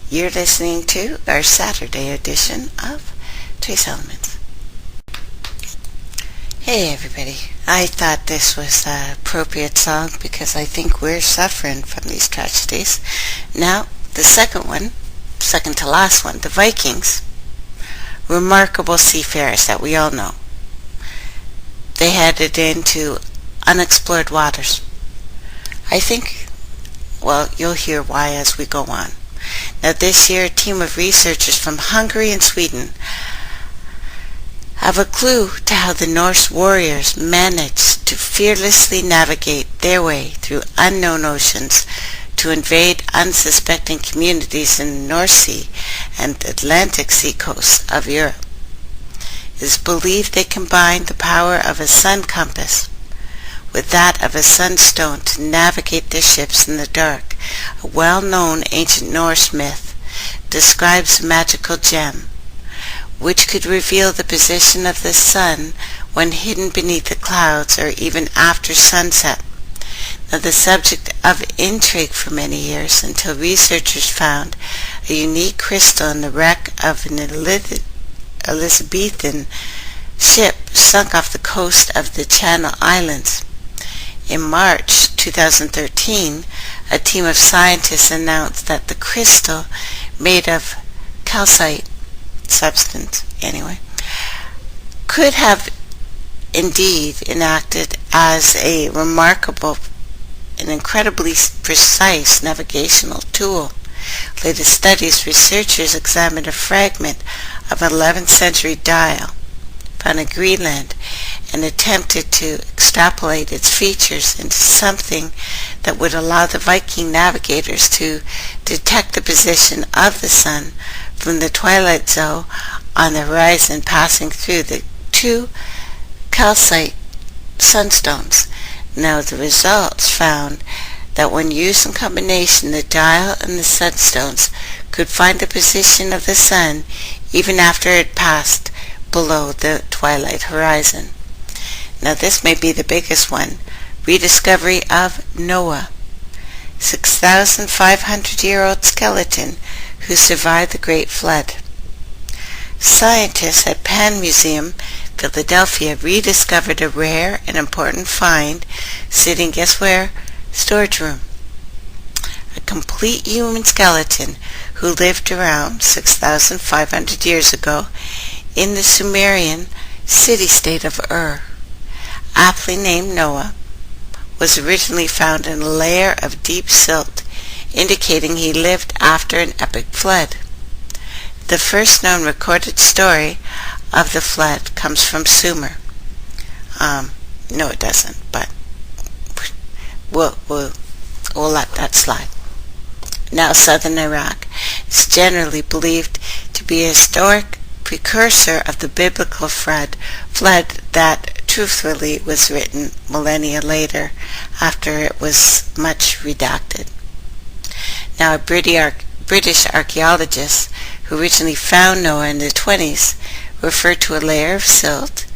You're listening to our Saturday edition of Trace Elements. Hey everybody, I thought this was an appropriate song because I think we're suffering from these tragedies. Now, the second to last one, the Vikings, remarkable seafarers that we all know. They headed into unexplored waters. I think, you'll hear why as we go on. Now this year, a team of researchers from Hungary and Sweden have a clue to how the Norse warriors managed to fearlessly navigate their way through unknown oceans to invade unsuspecting communities in the North Sea and Atlantic Sea coasts of Europe. It is believed they combined the power of a sun compass with that of a sunstone to navigate their ships in the dark. A well-known ancient Norse myth describes a magical gem which could reveal the position of the sun when hidden beneath the clouds or even after sunset. Now, the subject of intrigue for many years until researchers found a unique crystal in the wreck of an Elizabethan ship sunk off the coast of the Channel Islands. In March 2013, a team of scientists announced that the crystal made of calcite substance, could have indeed enacted as a remarkable and incredibly precise navigational tool. Later studies, researchers examined a fragment of an 11th century dial found in Greenland and attempted to extrapolate its features into something that would allow the Viking navigators to detect the position of the sun from the twilight zone on the horizon passing through the two calcite sunstones. Now, the results found that when used in combination, the dial and the sunstones could find the position of the sun even after it passed below the twilight horizon. Now, this may be the biggest one: rediscovery of Noah, 6,500-year-old skeleton who survived the Great Flood. Scientists at Penn Museum, Philadelphia, rediscovered a rare and important find sitting, guess where? Storage room. A complete human skeleton who lived around 6,500 years ago in the Sumerian city-state of Ur, aptly named Noah, was originally found in a layer of deep silt, indicating he lived after an epic flood. The first known recorded story of the flood comes from Sumer. No, it doesn't, but we'll let that slide. Now, southern Iraq is generally believed to be a historic precursor of the biblical flood that truthfully was written millennia later, after it was much redacted. Now, a British archaeologist who originally found Noah in the 20s referred to a layer of silt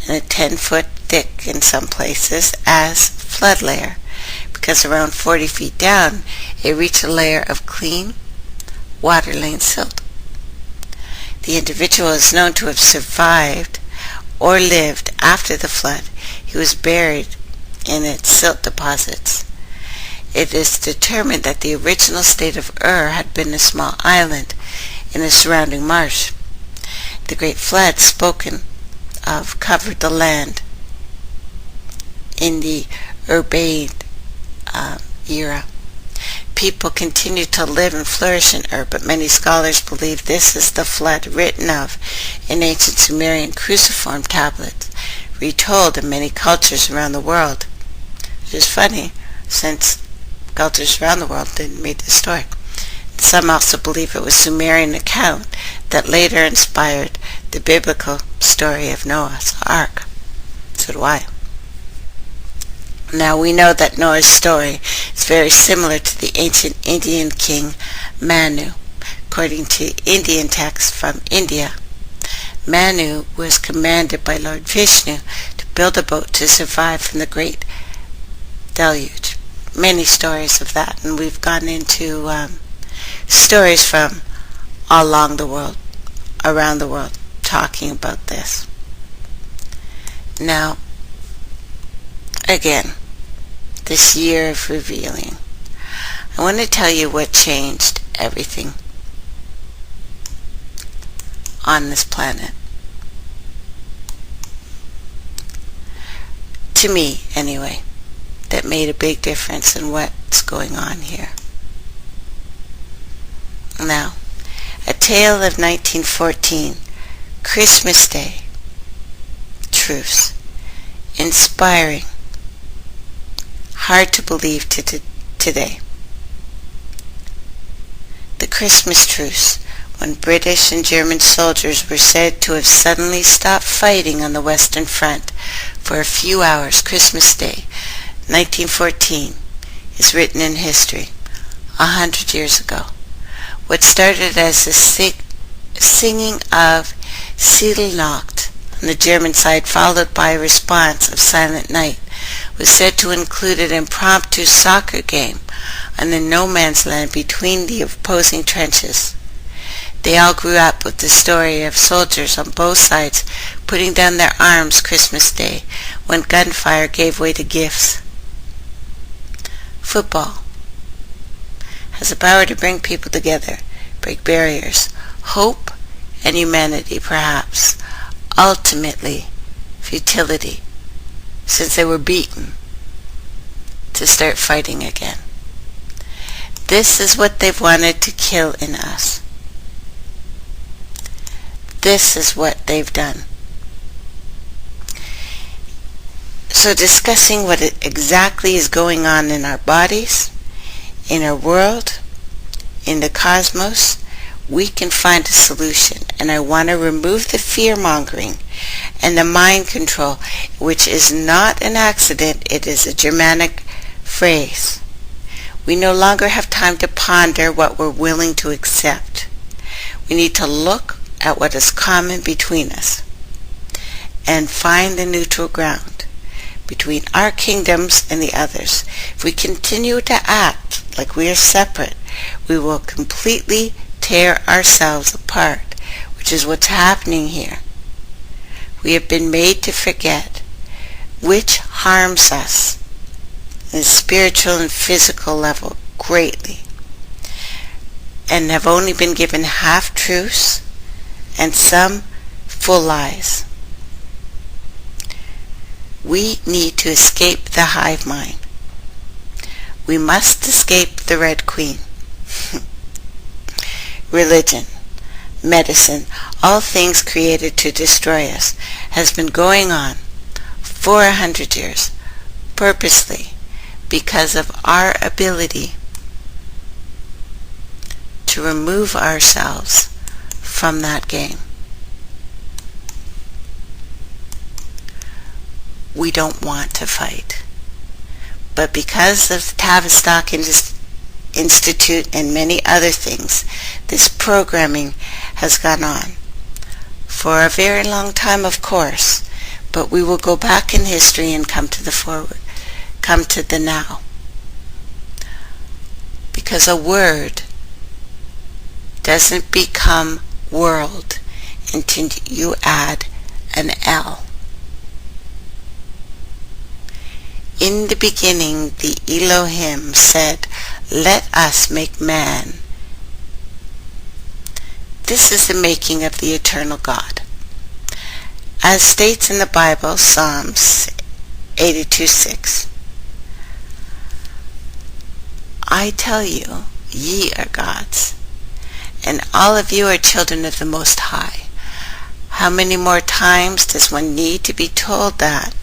and a 10-foot thick in some places as flood layer, because around 40 feet down it reached a layer of clean water-lane silt. The individual is known to have survived or lived after the flood. He was buried in its silt deposits. It is determined that the original state of Ur had been a small island in a surrounding marsh. The Great Flood spoken of covered the land in the Urbane era. People continue to live and flourish in Ur, but many scholars believe this is the flood written of in ancient Sumerian cruciform tablets, retold in many cultures around the world. Which is funny, since cultures around the world didn't read the story. Some also believe it was Sumerian account that later inspired the biblical story of Noah's Ark. So do I. Now, we know that Noah's story is very similar to the ancient Indian king Manu. According to Indian texts from India, Manu was commanded by Lord Vishnu to build a boat to survive from the great deluge. Many stories of that, and we've gone into stories from all along the world, around the world, talking about this. Now, again, this year of revealing, I want to tell you what changed everything on this planet. To me, anyway, that made a big difference in what's going on here. Now, a tale of 1914, Christmas Day, truce, inspiring, hard to believe today. The Christmas truce, when British and German soldiers were said to have suddenly stopped fighting on the Western Front for a few hours, Christmas Day, 1914, is written in history, 100 years ago. What started as a singing of Stille Nacht on the German side, followed by a response of Silent Night, was said to include an impromptu soccer game on the no man's land between the opposing trenches. They all grew up with the story of soldiers on both sides putting down their arms Christmas Day when gunfire gave way to gifts. Football has the power to bring people together, break barriers, hope and humanity perhaps, ultimately futility, since they were beaten, to start fighting again. This is what they've wanted to kill in us. This is what they've done. So discussing what exactly is going on in our bodies, in our world, in the cosmos, we can find a solution. And I want to remove the fear-mongering and the mind control, which is not an accident, it is a Germanic phrase. We no longer have time to ponder what we're willing to accept. We need to look at what is common between us and find the neutral ground between our kingdoms and the others. If we continue to act like we are separate, we will completely tear ourselves apart, which is what's happening here. We have been made to forget, which harms us on a spiritual and physical level greatly, and have only been given half-truths and some full lies. We need to escape the hive mind. We must escape the Red Queen. Religion, medicine, all things created to destroy us, has been going on for 100 years, purposely, because of our ability to remove ourselves from that game. We don't want to fight. But because of the Tavistock Institute and many other things, this programming has gone on for a very long time, of course, but we will go back in history and come to the now. Because a word doesn't become world until you add an L. In the beginning, the Elohim said, "Let us make man." This is the making of the eternal God. As states in the Bible, Psalms 82:6, "I tell you, ye are gods, and all of you are children of the Most High." How many more times does one need to be told that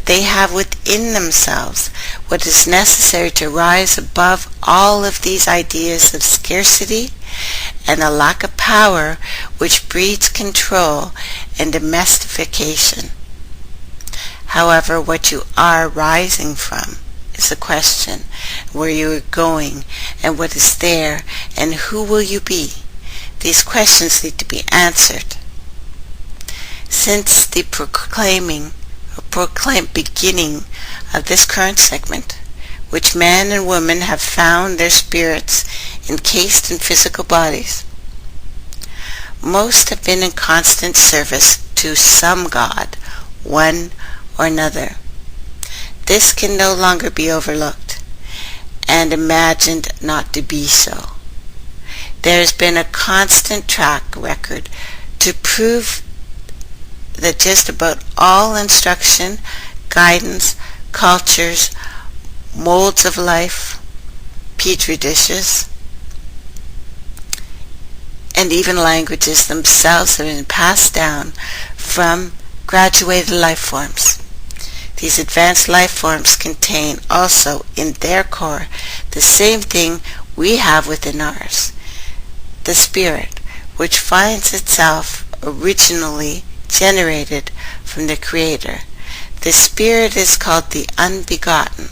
they have within themselves what is necessary to rise above all of these ideas of scarcity and a lack of power which breeds control and domestication. However, what you are rising from is the question, where you are going and what is there and who will you be. These questions need to be answered. Since the proclaimed beginning of this current segment, which man and woman have found their spirits encased in physical bodies, most have been in constant service to some god, one or another. This can no longer be overlooked and imagined not to be so. There has been a constant track record to prove that just about all instruction, guidance, cultures, molds of life, petri dishes, and even languages themselves have been passed down from graduated life forms. These advanced life forms contain also in their core the same thing we have within ours, the spirit, which finds itself originally generated from the Creator. The spirit is called the unbegotten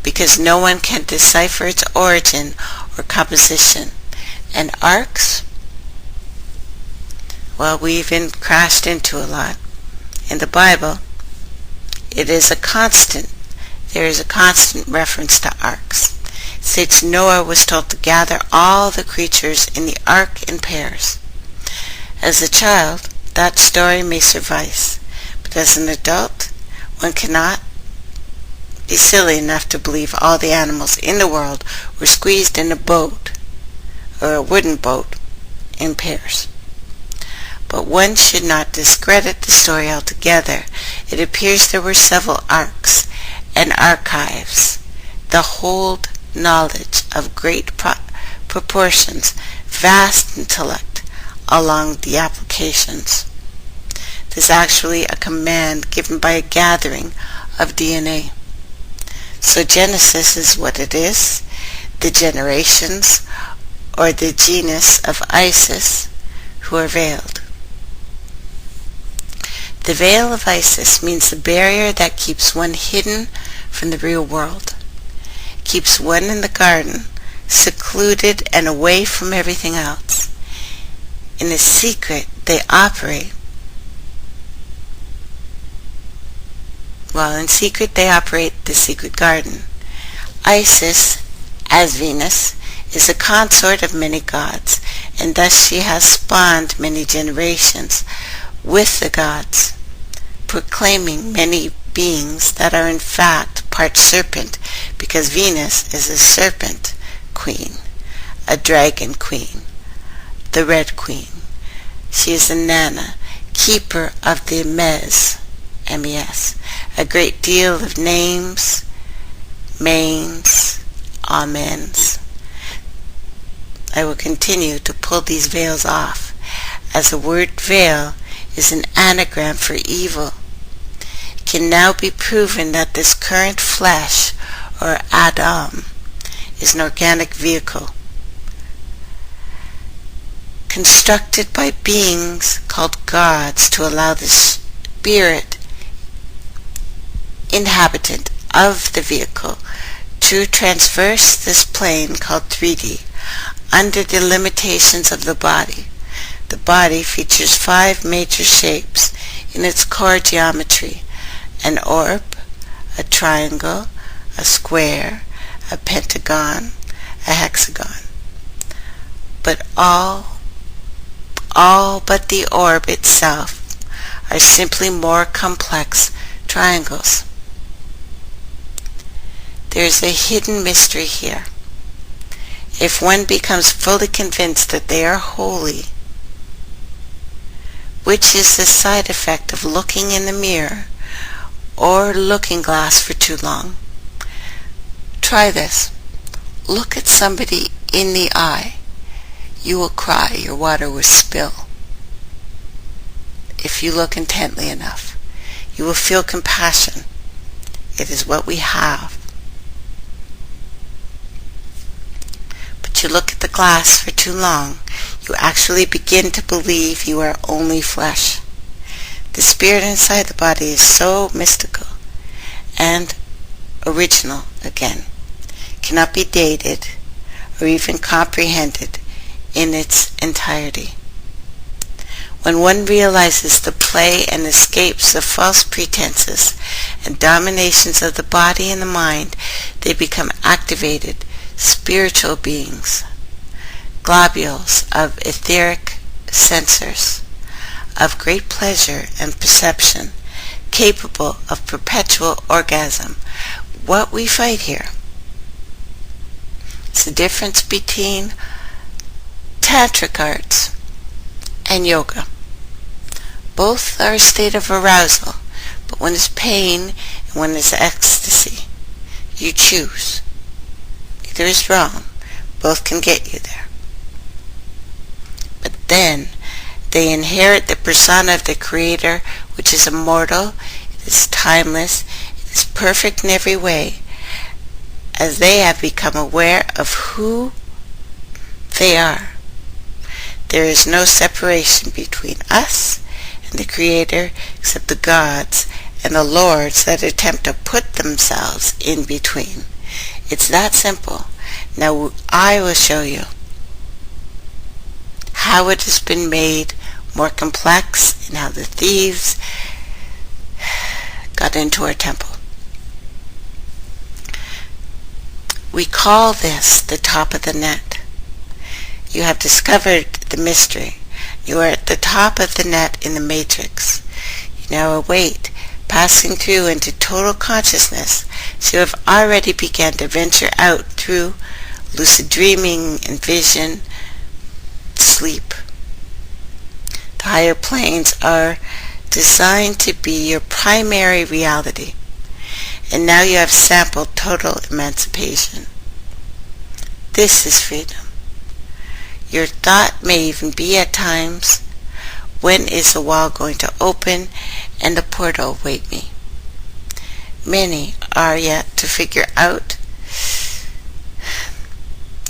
because no one can decipher its origin or composition. And arcs, well, we even crashed into a lot. In the Bible, it is a constant. There is a constant reference to arcs. states Noah was told to gather all the creatures in the ark in pairs. As a child, that story may suffice, but as an adult, one cannot be silly enough to believe all the animals in the world were squeezed in a boat, or a wooden boat, in pairs. But one should not discredit the story altogether. It appears there were several arks and archives that hold knowledge of great proportions, vast intellect along the applications. There's actually a command given by a gathering of DNA. So Genesis is what it is, the generations, or the genus of Isis, who are veiled. The veil of Isis means the barrier that keeps one hidden from the real world, keeps one in the garden, secluded and away from everything else. In a secret they operate. In secret they operate the secret garden. Isis, as Venus, is a consort of many gods, and thus she has spawned many generations with the gods, proclaiming many beings that are in fact part serpent, because Venus is a serpent queen, a dragon queen, the red queen. She is a Nana, keeper of the MES, a great deal of names, mains, amens. I will continue to pull these veils off, as the word veil is an anagram for evil. It can now be proven that this current flesh, or Adam, is an organic vehicle constructed by beings called gods to allow the spirit inhabitant of the vehicle to traverse this plane called 3D under the limitations of the body. The body features 5 major shapes in its core geometry: an orb, a triangle, a square, a pentagon, a hexagon. But all but the orb itself are simply more complex triangles. There is a hidden mystery here. If one becomes fully convinced that they are holy, which is the side effect of looking in the mirror or looking glass for too long, try this. Look at somebody in the eye. You will cry, your water will spill. If you look intently enough, you will feel compassion. It is what we have. But you look at the glass for too long, you actually begin to believe you are only flesh. The spirit inside the body is so mystical and original again, cannot be dated or even comprehended in its entirety. When one realizes the play and escapes of false pretenses and dominations of the body and the mind, they become activated spiritual beings, globules of etheric sensors, of great pleasure and perception, capable of perpetual orgasm. What we fight here is the difference between tantric arts and yoga. Both are a state of arousal, but one is pain and one is ecstasy. You choose. Neither is wrong. Both can get you there. But then they inherit the persona of the Creator, which is immortal, it is timeless, it is perfect in every way, as they have become aware of who they are. There is no separation between us and the Creator except the gods and the lords that attempt to put themselves in between. It's that simple. Now I will show you how it has been made more complex and how the thieves got into our temple. We call this the top of the net. You have discovered the mystery. You are at the top of the net in the matrix. You now await passing through into total consciousness, so you have already begun to venture out through lucid dreaming and vision, sleep. The higher planes are designed to be your primary reality, and now you have sampled total emancipation. This is freedom. Your thought may even be at times, when is the wall going to open and the portal await me? Many are yet to figure out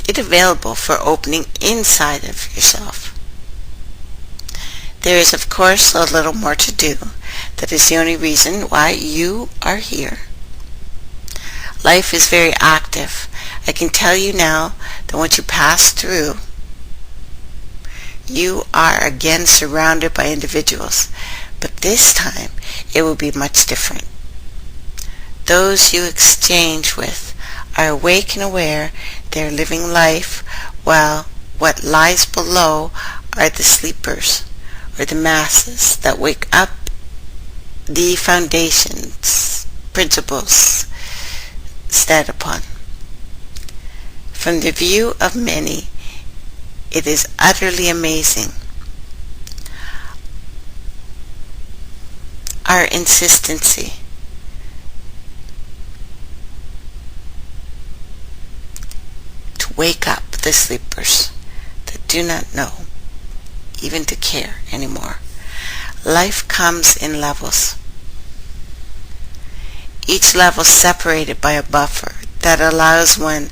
it available for opening inside of yourself. There is, of course, a little more to do. That is the only reason why you are here. Life is very active. I can tell you now that once you pass through, you are again surrounded by individuals, but this time it will be much different. Those you exchange with are awake and aware they are living life, while what lies below are the sleepers, or the masses that wake up. The foundations, principles stand upon. From the view of many, it is utterly amazing. Our insistency to wake up the sleepers that do not know, even to care anymore. Life comes in levels. Each level separated by a buffer that allows one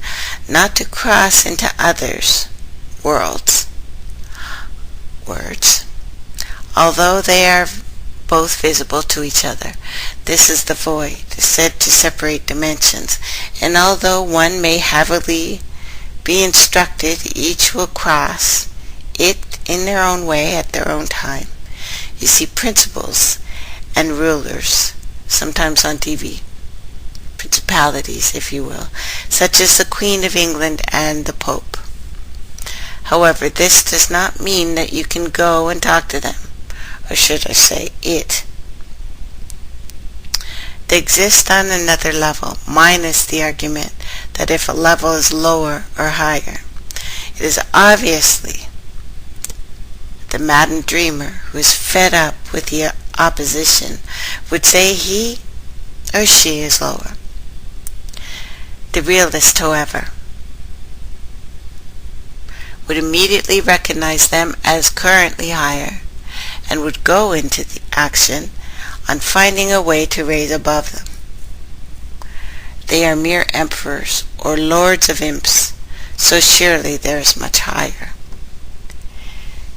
not to cross into others' worlds. Words. Although they are both visible to each other, this is the void, said to separate dimensions, and although one may heavily be instructed, each will cross it in their own way at their own time. You see principles and rulers, sometimes on TV, principalities, if you will, such as the Queen of England and the Pope. However, this does not mean that you can go and talk to them, or should I say it. They exist on another level, minus the argument that if a level is lower or higher. It is obviously the maddened dreamer who is fed up with the opposition would say he or she is lower. The realist, however, would immediately recognize them as currently higher and would go into the action on finding a way to raise above them. They are mere emperors or lords of imps, so surely there is much higher.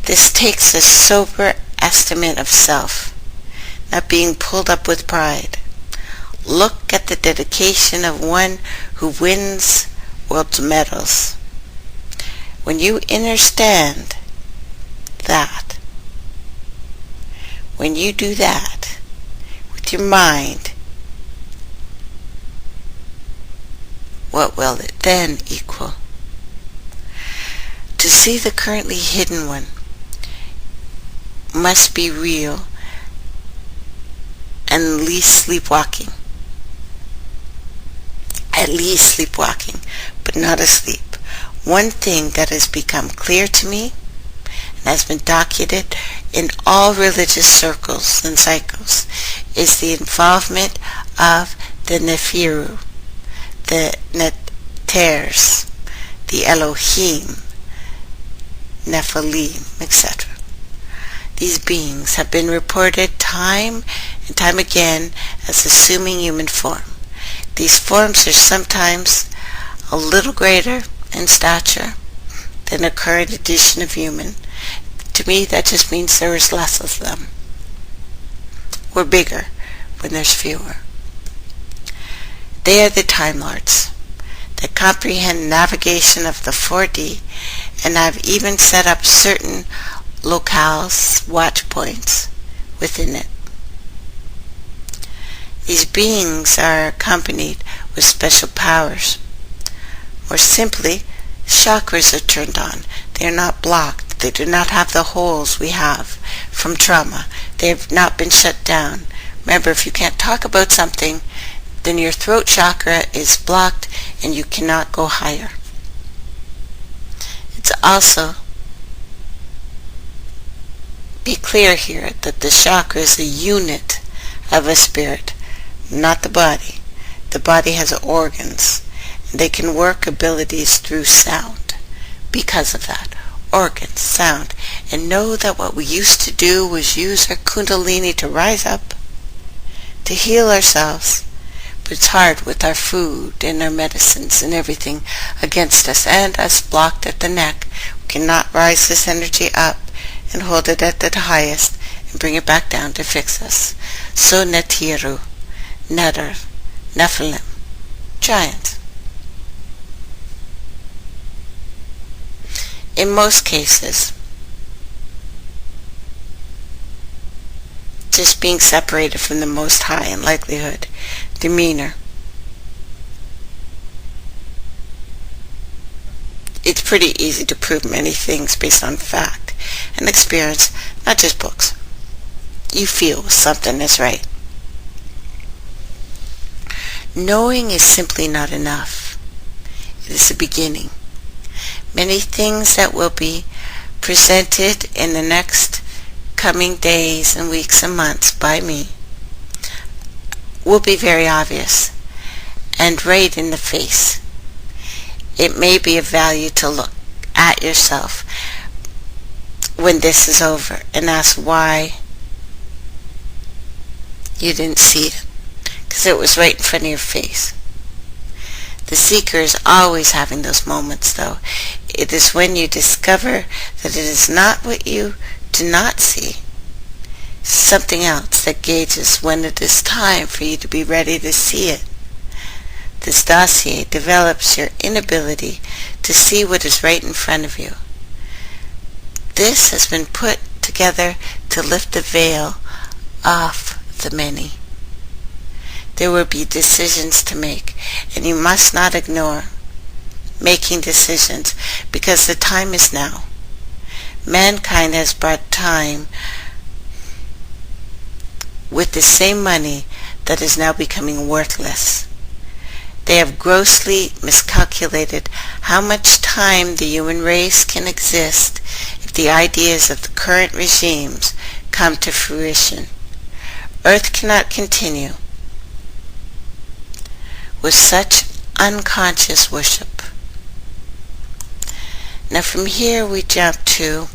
This takes a sober estimate of self, not being pulled up with pride. Look at the dedication of one who wins world medals. When you understand that, when you do that with your mind, what will it then equal? To see the currently hidden one must be real and least sleepwalking. At least sleepwalking, but not asleep. One thing that has become clear to me and has been documented in all religious circles and cycles is the involvement of the Nephiru, the Neters, the Elohim, Nephilim, etc. These beings have been reported time and time again as assuming human form. These forms are sometimes a little greater in stature than a current edition of human. To me, that just means there is less of them. Or bigger when there's fewer. They are the Time Lords that comprehend navigation of the 4D and have even set up certain locales, watch points, within it. These beings are accompanied with special powers, or simply chakras are turned on. They are not blocked. They do not have the holes we have from trauma. They have not been shut down. Remember, if you can't talk about something, then your throat chakra is blocked and you cannot go higher. It's also, be clear here that the chakra is a unit of a spirit, not the body. The body has organs, and they can work abilities through sound because of that. Organs, sound. And know that what we used to do was use our kundalini to rise up, to heal ourselves. But it's hard with our food and our medicines and everything against us, and us blocked at the neck. We cannot rise this energy up and hold it at the highest and bring it back down to fix us. So Netiru, Netter, Nephilim, giants. In most cases, just being separated from the Most High in likelihood, demeanor. It's pretty easy to prove many things based on fact and experience, not just books. You feel something is right. Knowing is simply not enough. It is the beginning. Many things that will be presented in the next coming days and weeks and months by me will be very obvious and right in the face. It may be of value to look at yourself when this is over and ask why you didn't see it, because it was right in front of your face. The seeker is always having those moments, though. It is when you discover that it is not what you do not see, something else that gauges when it is time for you to be ready to see it. This dossier develops your inability to see what is right in front of you. This has been put together to lift the veil off the many. There will be decisions to make, and you must not ignore making decisions, because the time is now. Mankind has bought time with the same money that is now becoming worthless. They have grossly miscalculated how much time the human race can exist if the ideas of the current regimes come to fruition. Earth cannot continue with such unconscious worship. Now from here we jump to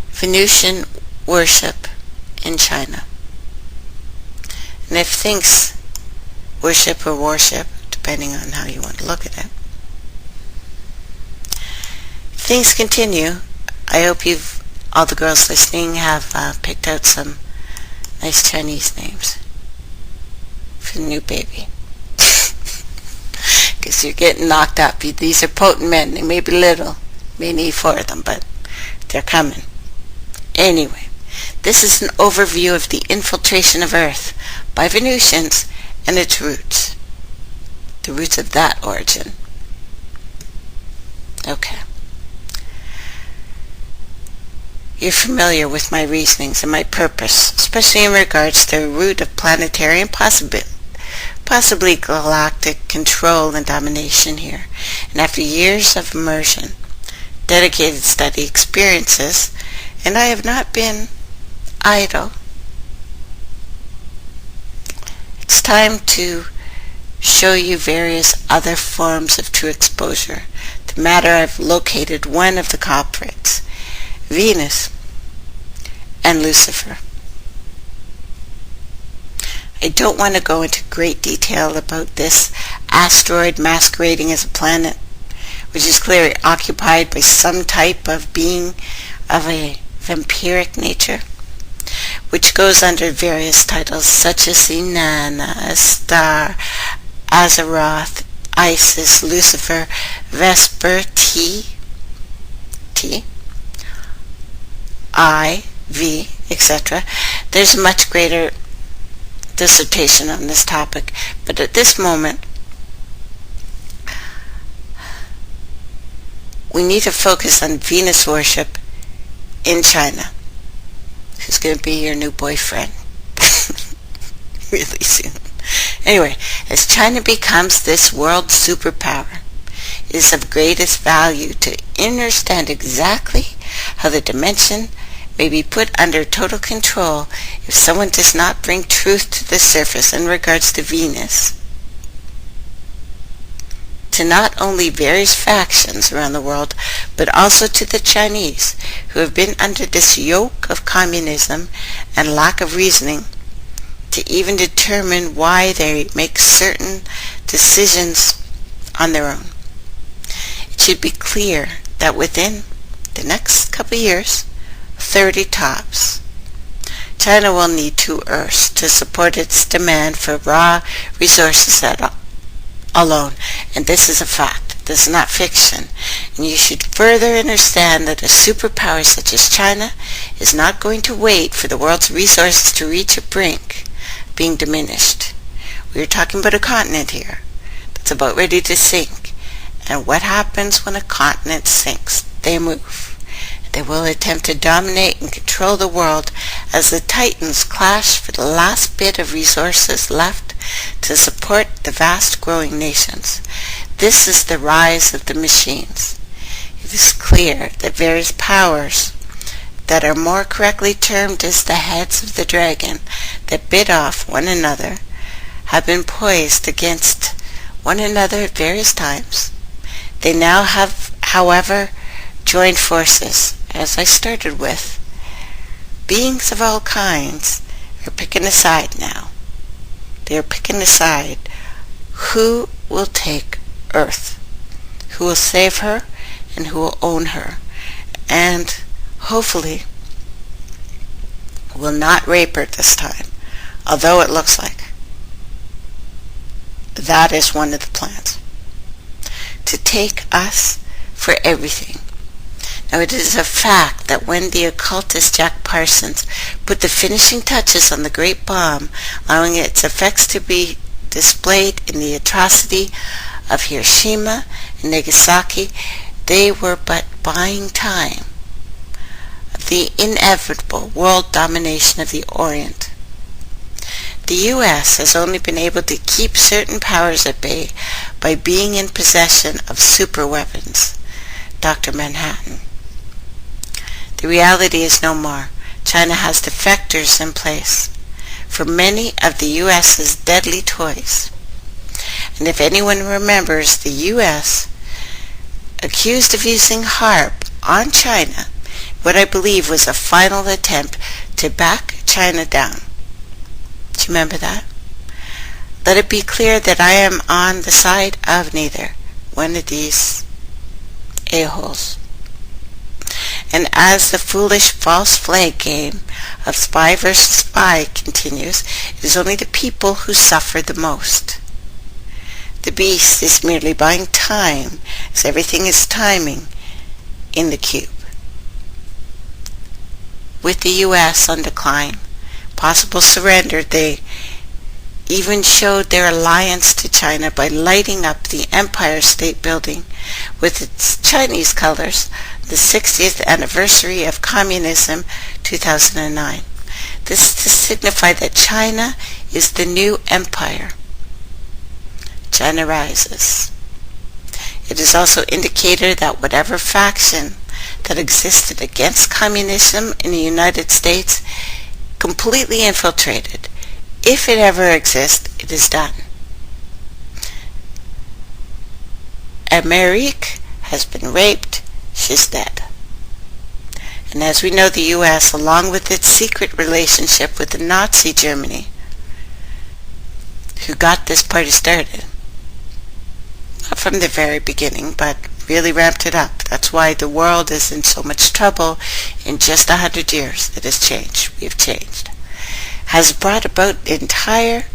Venusian worship in China. And if things worship or worship, depending on how you want to look at it, things continue. I hope all the girls listening have picked out some nice Chinese names for the new baby. Because you're getting knocked up. These are potent men. They may be little. May need 4 of them, but they're coming. Anyway, this is an overview of the infiltration of Earth by Venusians and its roots. The roots of that origin. Okay. You're familiar with my reasonings and my purpose, especially in regards to the root of planetary and possibly galactic control and domination here. And after years of immersion, dedicated study experiences, and I have not been idle, it's time to show you various other forms of true exposure. The matter, I've located one of the culprits, Venus and Lucifer. I don't want to go into great detail about this asteroid masquerading as a planet, which is clearly occupied by some type of being of a vampiric nature, which goes under various titles such as Inanna, Star, Azeroth, Isis, Lucifer, Vesper, I, etc. There's a much greater dissertation on this topic, but at this moment we need to focus on Venus worship in China, who's going to be your new boyfriend really soon. Anyway, as China becomes this world superpower, it is of greatest value to understand exactly how the dimension may be put under total control if someone does not bring truth to the surface in regards to Venus, to not only various factions around the world, but also to the Chinese, who have been under this yoke of communism and lack of reasoning to even determine why they make certain decisions on their own. It should be clear that within the next couple of years, 30 tops, China will need 2 Earths to support its demand for raw resources alone. And this is a fact. This is not fiction. And you should further understand that a superpower such as China is not going to wait for the world's resources to reach a brink being diminished. We are talking about a continent here that's about ready to sink. And what happens when a continent sinks? They move. They will attempt to dominate and control the world as the titans clash for the last bit of resources left to support the vast growing nations. This is the rise of the machines. It is clear that various powers that are more correctly termed as the heads of the dragon that bid off one another have been poised against one another at various times. They now have, however, joined forces, as I started with. Beings of all kinds are picking a side now. They are picking a side. Who will take Earth? Who will save her and who will own her? And hopefully will not rape her this time, although it looks like. That is one of the plans. To take us for everything. Now it is a fact that when the occultist Jack Parsons put the finishing touches on the great bomb, allowing its effects to be displayed in the atrocity of Hiroshima and Nagasaki, they were but buying time of the inevitable world domination of the Orient. The U.S. has only been able to keep certain powers at bay by being in possession of superweapons. Dr. Manhattan. The reality is no more. China has defectors in place for many of the U.S.'s deadly toys. And if anyone remembers the U.S. accused of using HARP on China, what I believe was a final attempt to back China down. Do you remember that? Let it be clear that I am on the side of neither one of these a-holes. And as the foolish false flag game of spy versus spy continues, it is only the people who suffer the most. The beast is merely buying time, as everything is timing in the cube. With the U.S. on decline, possible surrender, they even showed their alliance to China by lighting up the Empire State Building with its Chinese colors, the 60th anniversary of communism, 2009. This is to signify that China is the new empire. China rises. It is also indicated that whatever faction that existed against communism in the United States completely infiltrated. If it ever exists, it is done. Amerique has been raped. She's dead. And as we know, the U.S., along with its secret relationship with the Nazi Germany, who got this party started, not from the very beginning, but really ramped it up. That's why the world is in so much trouble. In just 100 years, it has changed. We have changed. Has brought about entirely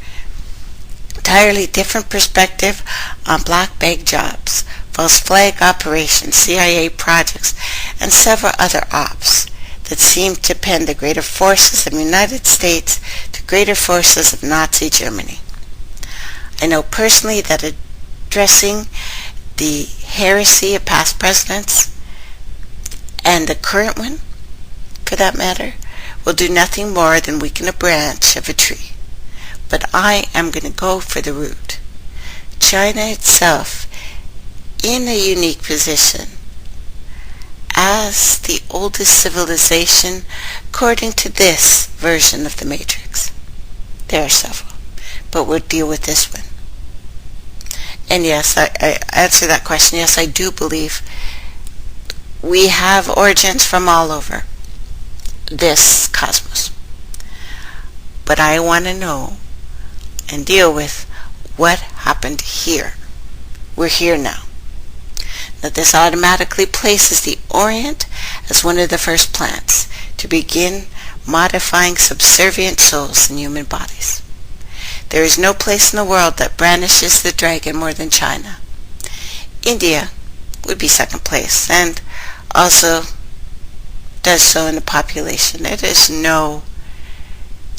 different perspective on black bag jobs, false flag operations, CIA projects, and several other ops that seem to pin the greater forces of the United States to greater forces of Nazi Germany. I know personally that addressing the heresy of past presidents and the current one, for that matter, will do nothing more than weaken a branch of a tree. But I am going to go for the root. China itself, in a unique position, as the oldest civilization, according to this version of the Matrix. There are several, but we'll deal with this one. And yes, I answer that question. Yes, I do believe we have origins from all over this cosmos. But I want to know and deal with what happened here. We're here now. Now this automatically places the Orient as one of the first plants to begin modifying subservient souls in human bodies. There is no place in the world that brandishes the dragon more than China. India would be second place, and also does so in the population. It is no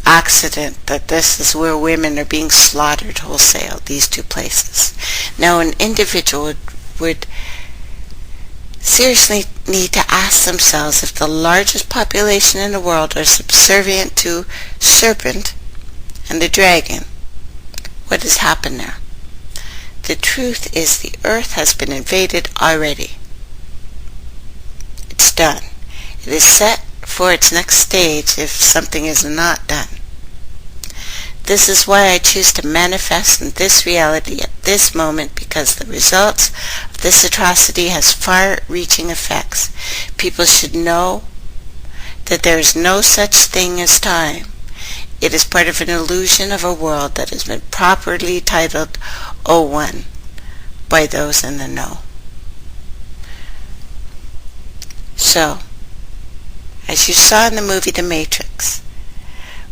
accident that this is where women are being slaughtered wholesale, these two places. Now an individual would seriously need to ask themselves if the largest population in the world are subservient to serpent and the dragon. What has happened there? The truth is the earth has been invaded already. It's done. It is set for its next stage if something is not done. This is why I choose to manifest in this reality at this moment, because the results of this atrocity has far-reaching effects. People should know that there is no such thing as time. It is part of an illusion of a world that has been properly titled O1 by those in the know. So, as you saw in the movie The Matrix,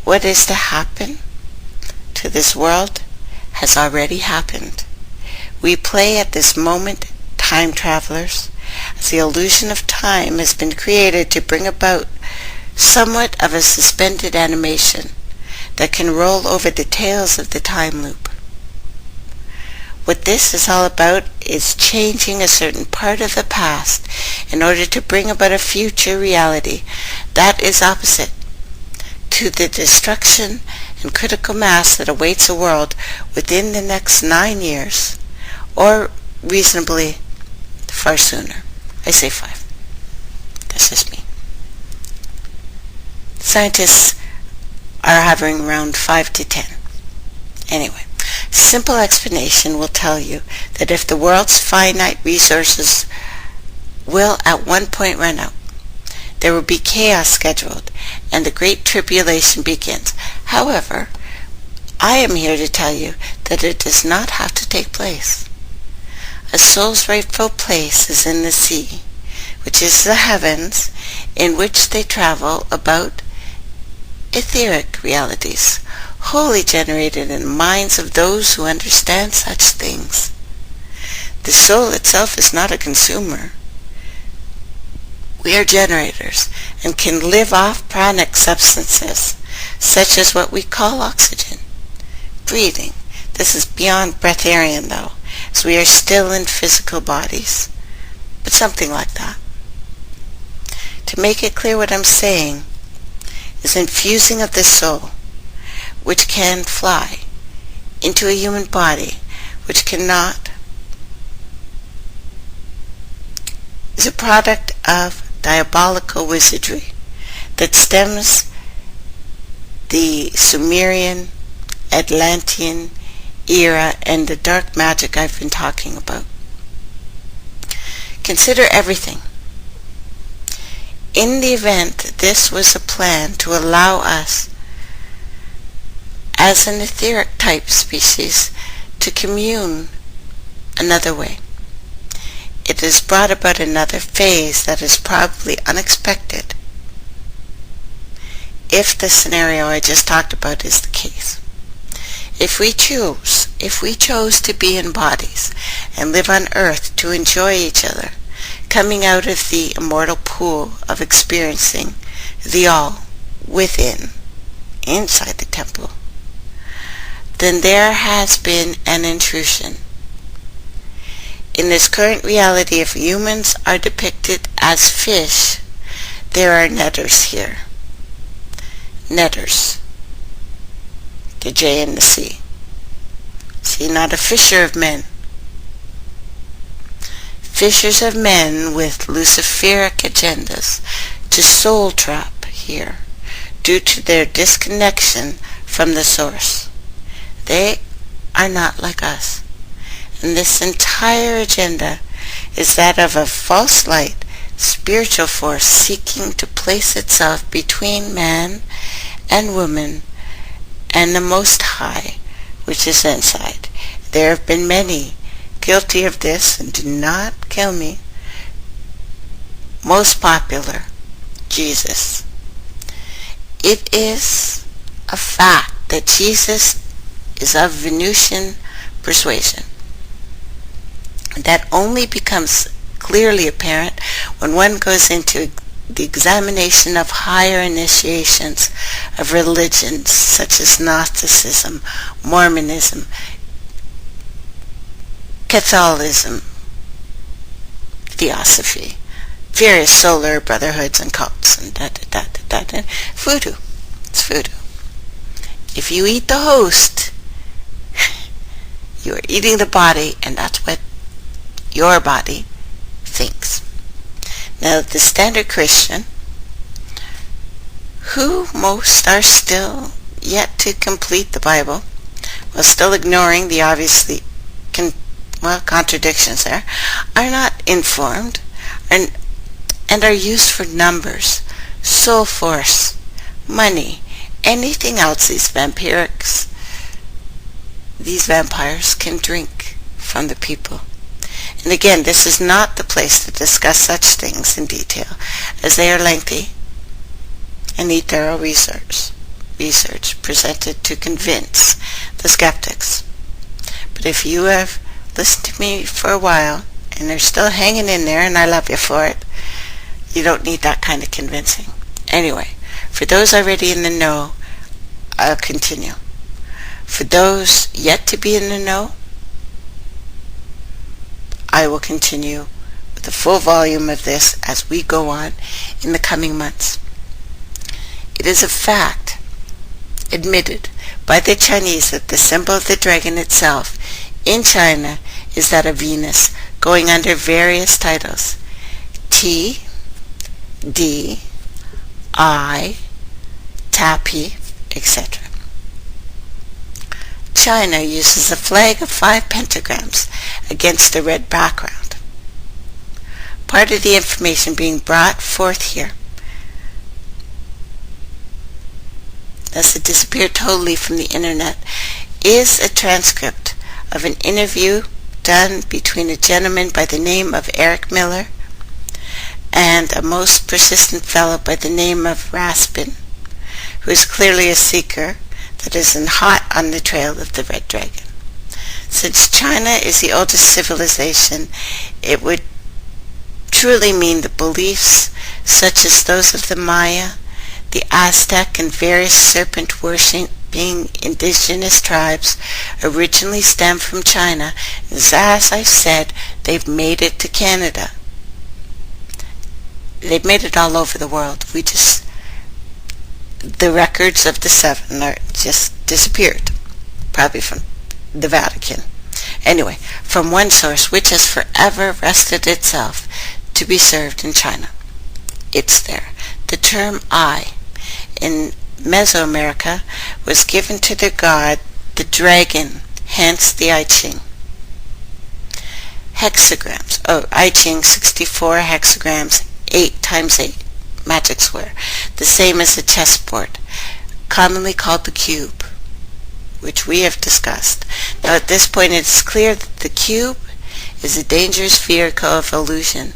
what is to happen to this world has already happened. We play at this moment time travelers, as the illusion of time has been created to bring about somewhat of a suspended animation that can roll over the tails of the time loop. What this is all about is changing a certain part of the past in order to bring about a future reality that is opposite to the destruction and critical mass that awaits a world within the next 9 years, or reasonably far sooner. I say 5. That's just me. Scientists are hovering around 5 to 10. Anyway, simple explanation will tell you that if the world's finite resources will at one point run out, there will be chaos scheduled, and the Great Tribulation begins. However, I am here to tell you that it does not have to take place. A soul's rightful place is in the sea, which is the heavens, in which they travel about etheric realities, wholly generated in the minds of those who understand such things. The soul itself is not a consumer. We are generators and can live off pranic substances, such as what we call oxygen. Breathing. This is beyond breatharian, though, as we are still in physical bodies, but something like that. To make it clear, what I'm saying is infusing of the soul, which can fly, into a human body, which cannot, is a product of diabolical wizardry that stems the Sumerian, Atlantean era and the dark magic I've been talking about. Consider everything. In the event this was a plan to allow us, as an etheric type species, to commune another way, it has brought about another phase that is probably unexpected, if the scenario I just talked about is the case. If we chose to be in bodies and live on earth to enjoy each other, coming out of the immortal pool of experiencing the all within, inside the temple, then there has been an intrusion. in this current reality, if humans are depicted as fish, there are netters here. Netters. The J and the C. See, not a fisher of men. Fishers of men with luciferic agendas to soul trap here due to their disconnection from the source. They are not like us. And this entire agenda is that of a false light, spiritual force seeking to place itself between man and woman and the Most High, which is inside. There have been many guilty of this, and do not kill me. Most popular, Jesus. It is a fact that Jesus is of Venusian persuasion. That only becomes clearly apparent when one goes into the examination of higher initiations of religions such as Gnosticism, Mormonism, Catholicism, Theosophy, various solar brotherhoods and cults, and voodoo. It's voodoo. If you eat the host, you are eating the body, and that's what your body thinks. Now, the standard Christian, who most are still yet to complete the Bible, while still ignoring the obviously contradictions there, are not informed and are used for numbers, soul force, money, anything else these vampires can drink from the people. And again, this is not the place to discuss such things in detail, as they are lengthy and need thorough research presented to convince the skeptics. But if you have listened to me for a while and are still hanging in there, and I love you for it, you don't need that kind of convincing. Anyway, for those already in the know, I'll continue. For those yet to be in the know, I will continue with the full volume of this as we go on in the coming months. It is a fact, admitted by the Chinese, that the symbol of the dragon itself in China is that of Venus, going under various titles: T, D, I, Tapi, etc. China uses a flag of 5 pentagrams against a red background. Part of the information being brought forth here, thus it disappeared totally from the internet, is a transcript of an interview done between a gentleman by the name of Eric Miller and a most persistent fellow by the name of Raspin, who is clearly a seeker that is hot on the trail of the Red Dragon. Since China is the oldest civilization, it would truly mean the beliefs such as those of the Maya, the Aztec, and various serpent-worshipping indigenous tribes originally stem from China. As I said, they've made it to Canada. They've made it all over the world. The records of the 7 are just disappeared, probably from the Vatican. Anyway, from one source which has forever rested itself to be served in China. It's there. The term I in Mesoamerica was given to the god, the dragon, hence the I Ching. Hexagrams. I Ching, 64 hexagrams, 8 times 8. Magic square, the same as a chessboard, commonly called the cube, which we have discussed. Now at this point it is clear that the cube is a dangerous vehicle of illusion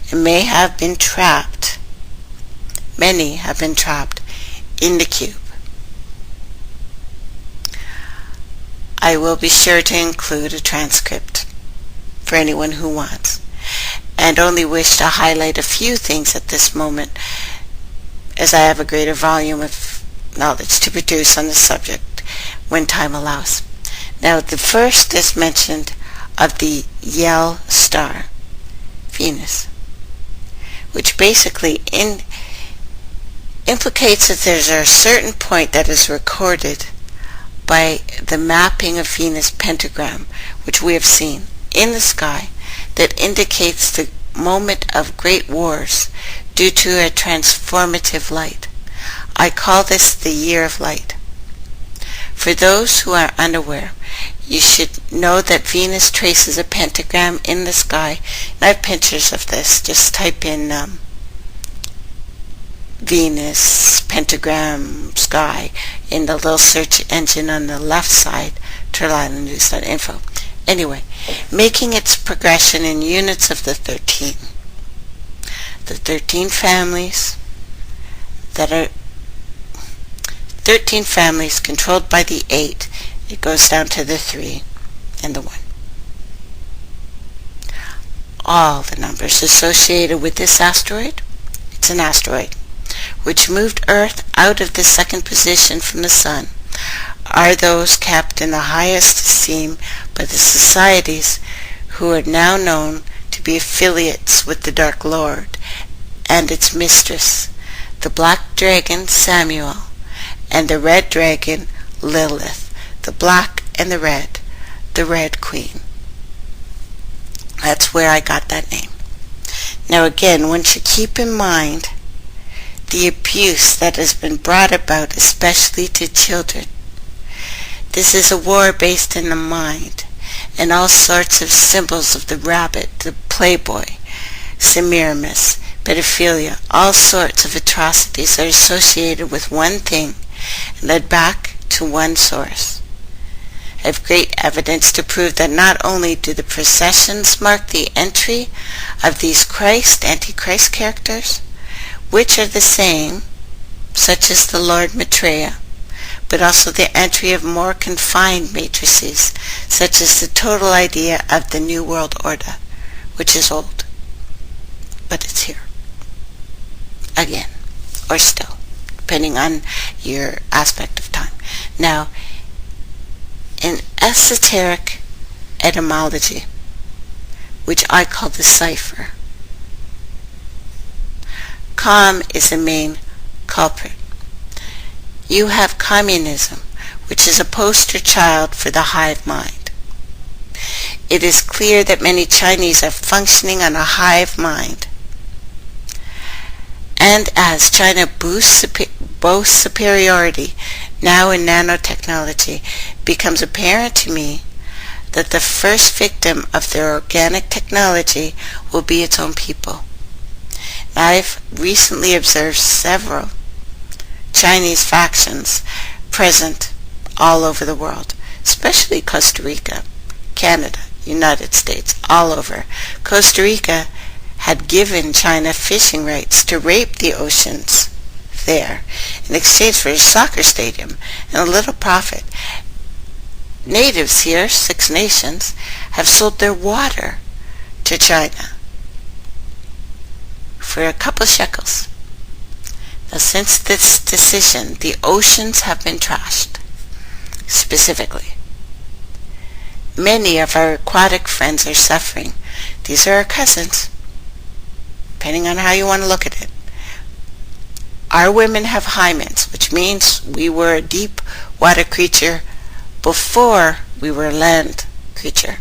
and may have been trapped. Many have been trapped in the cube. I will be sure to include a transcript for anyone who wants, and only wish to highlight a few things at this moment, as I have a greater volume of knowledge to produce on the subject when time allows. Now, the first, as mentioned, of the Yell star, Venus, which basically implicates that there's a certain point that is recorded by the mapping of Venus pentagram, which we have seen in the sky, that indicates the moment of great wars due to a transformative light. I call this the year of light. For those who are unaware, you should know that Venus traces a pentagram in the sky. And I have pictures of this. Just type in Venus pentagram sky in the little search engine on the left side, turtleislandnews.info. Anyway, making its progression in units of the 13. The 13 families that are 13 families controlled by the 8. It goes down to the 3 and the 1. All the numbers associated with this asteroid, it's an asteroid, which moved Earth out of the second position from the Sun, are those kept in the highest esteem by the societies who are now known to be affiliates with the Dark Lord and its mistress, the Black Dragon Samuel, and the Red Dragon Lilith, the Black and the Red Queen. That's where I got that name. Now again, one should keep in mind the abuse that has been brought about, especially to children. This is a war based in the mind, and all sorts of symbols of the rabbit, the playboy, Semiramis, pedophilia, all sorts of atrocities are associated with one thing and led back to one source. I have great evidence to prove that not only do the processions mark the entry of these Antichrist characters, which are the same, such as the Lord Maitreya, but also the entry of more confined matrices, such as the total idea of the New World Order, which is old, but it's here. Again, or still, depending on your aspect of time. Now, in esoteric etymology, which I call the cipher, Com is the main culprit. You have communism, which is a poster child for the hive mind. It is clear that many Chinese are functioning on a hive mind. And as China boasts superiority now in nanotechnology, it becomes apparent to me that the first victim of their organic technology will be its own people. I've recently observed several Chinese factions present all over the world, especially Costa Rica, Canada, United States, all over. Costa Rica had given China fishing rights to rape the oceans there in exchange for a soccer stadium and a little profit. Natives here, 6 nations, have sold their water to China for a couple shekels. Now, since this decision, the oceans have been trashed, specifically. Many of our aquatic friends are suffering. These are our cousins, depending on how you want to look at it. Our women have hymens, which means we were a deep water creature before we were a land creature.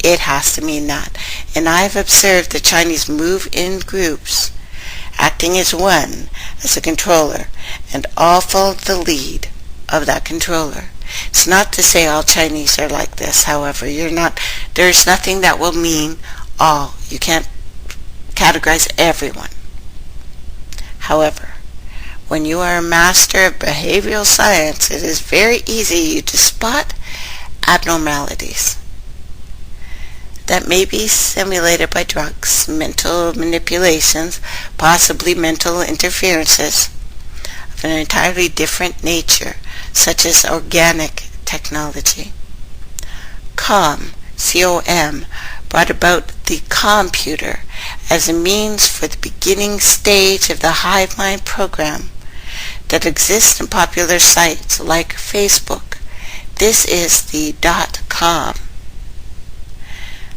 It has to mean that. And I've observed the Chinese move in groups, acting as one, as a controller, and all follow the lead of that controller. It's not to say all Chinese are like this, however. There's nothing that will mean all. You can't categorize everyone. However, when you are a master of behavioral science, it is very easy to spot abnormalities that may be simulated by drugs, mental manipulations, possibly mental interferences of an entirely different nature, such as organic technology. COM, C-O-M, brought about the computer as a means for the beginning stage of the hive mind program that exists in popular sites like Facebook. This is the .com.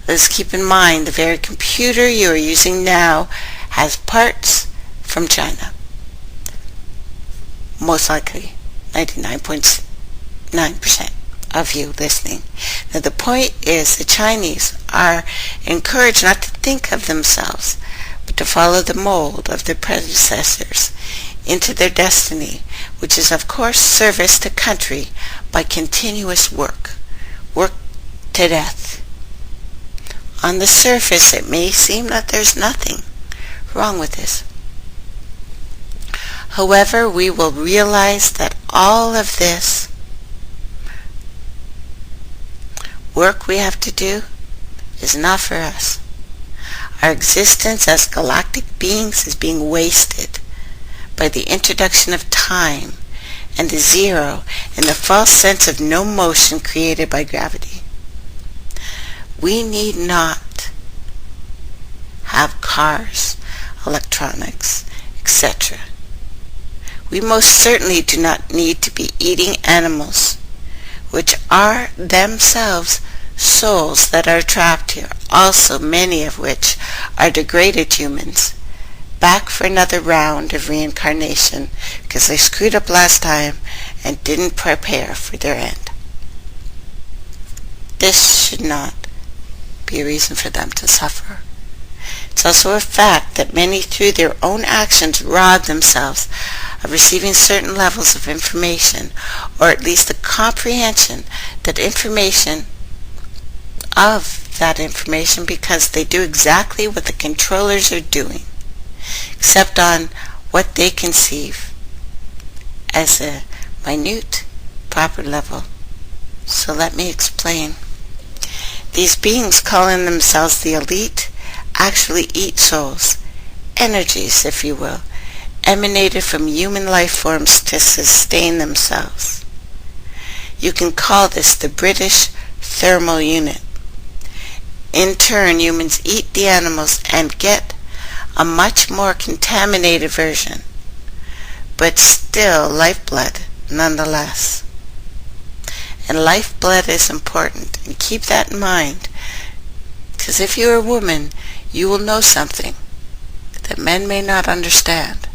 Let's keep in mind the very computer you are using now has parts from China. Most likely 99.9% of you listening. Now the point is the Chinese are encouraged not to think of themselves, but to follow the mold of their predecessors into their destiny, which is of course service to country by continuous work to death. On the surface it may seem that there's nothing wrong with this. However, we will realize that all of this work we have to do is not for us. Our existence as galactic beings is being wasted by the introduction of time and the zero and the false sense of no motion created by gravity. We need not have cars, electronics, etc. We most certainly do not need to be eating animals, which are themselves souls that are trapped here, also many of which are degraded humans, back for another round of reincarnation because they screwed up last time and didn't prepare for their end. This should not be a reason for them to suffer. It's also a fact that many through their own actions rob themselves of receiving certain levels of information, or at least the comprehension that that information because they do exactly what the controllers are doing, except on what they conceive as a minute, proper level. So let me explain. These beings calling themselves the elite actually eat souls, energies, if you will, emanated from human life forms to sustain themselves. You can call this the British thermal unit. In turn, humans eat the animals and get a much more contaminated version, but still lifeblood nonetheless. And lifeblood is important, and keep that in mind, because if you're a woman, you will know something that men may not understand,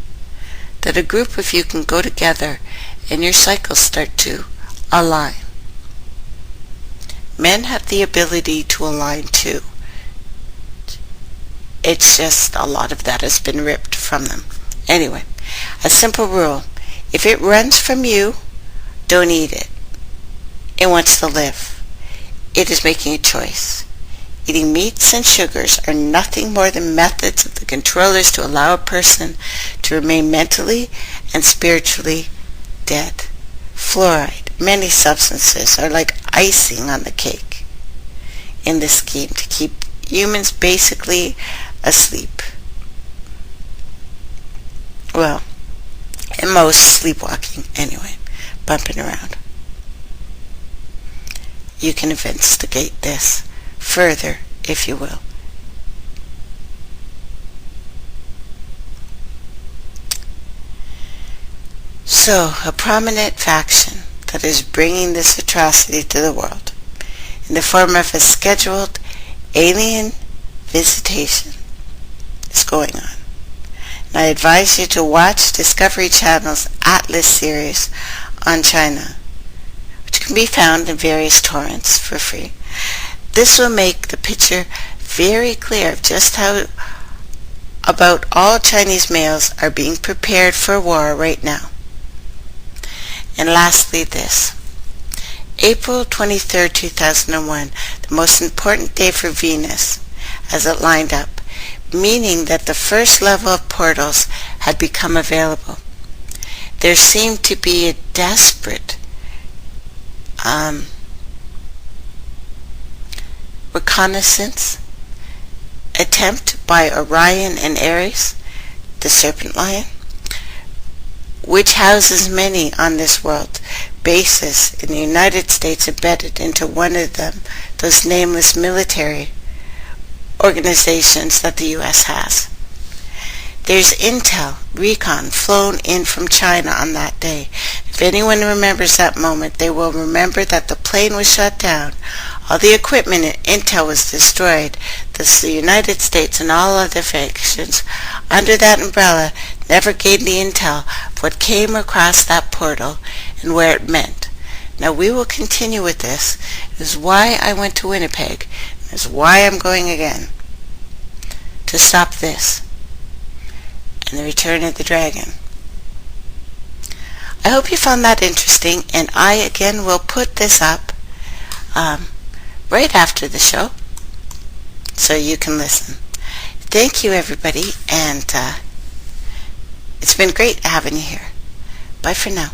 that a group of you can go together and your cycles start to align. Men have the ability to align too. It's just a lot of that has been ripped from them. Anyway, a simple rule. If it runs from you, don't eat it. It wants to live. It is making a choice. Eating meats and sugars are nothing more than methods of the controllers to allow a person to remain mentally and spiritually dead. Fluoride, many substances are like icing on the cake in this scheme to keep humans basically asleep. Well, at most sleepwalking anyway, bumping around. You can investigate this further, if you will. So, a prominent faction that is bringing this atrocity to the world in the form of a scheduled alien visitation is going on. And I advise you to watch Discovery Channel's Atlas series on China, which can be found in various torrents for free. This will make the picture very clear of just how about all Chinese males are being prepared for war right now. And lastly this. April 23, 2001, the most important day for Venus as it lined up, meaning that the first level of portals had become available. There seemed to be a desperate reconnaissance attempt by Orion and Aries, the serpent lion, which houses many on this world, bases in the United States embedded into one of them, those nameless military organizations that the U.S. has. There's intel, recon, flown in from China on that day. If anyone remembers that moment, they will remember that the plane was shut down, All the equipment and intel was destroyed. Thus the United States and all other factions under that umbrella never gained the intel of what came across that portal and where it meant. Now we will continue with this. This is why I went to Winnipeg. This is why I'm going again. To stop this. And the return of the dragon. I hope you found that interesting, and I again will put this up right after the show so you can listen. Thank you, everybody, and it's been great having you here. Bye for now.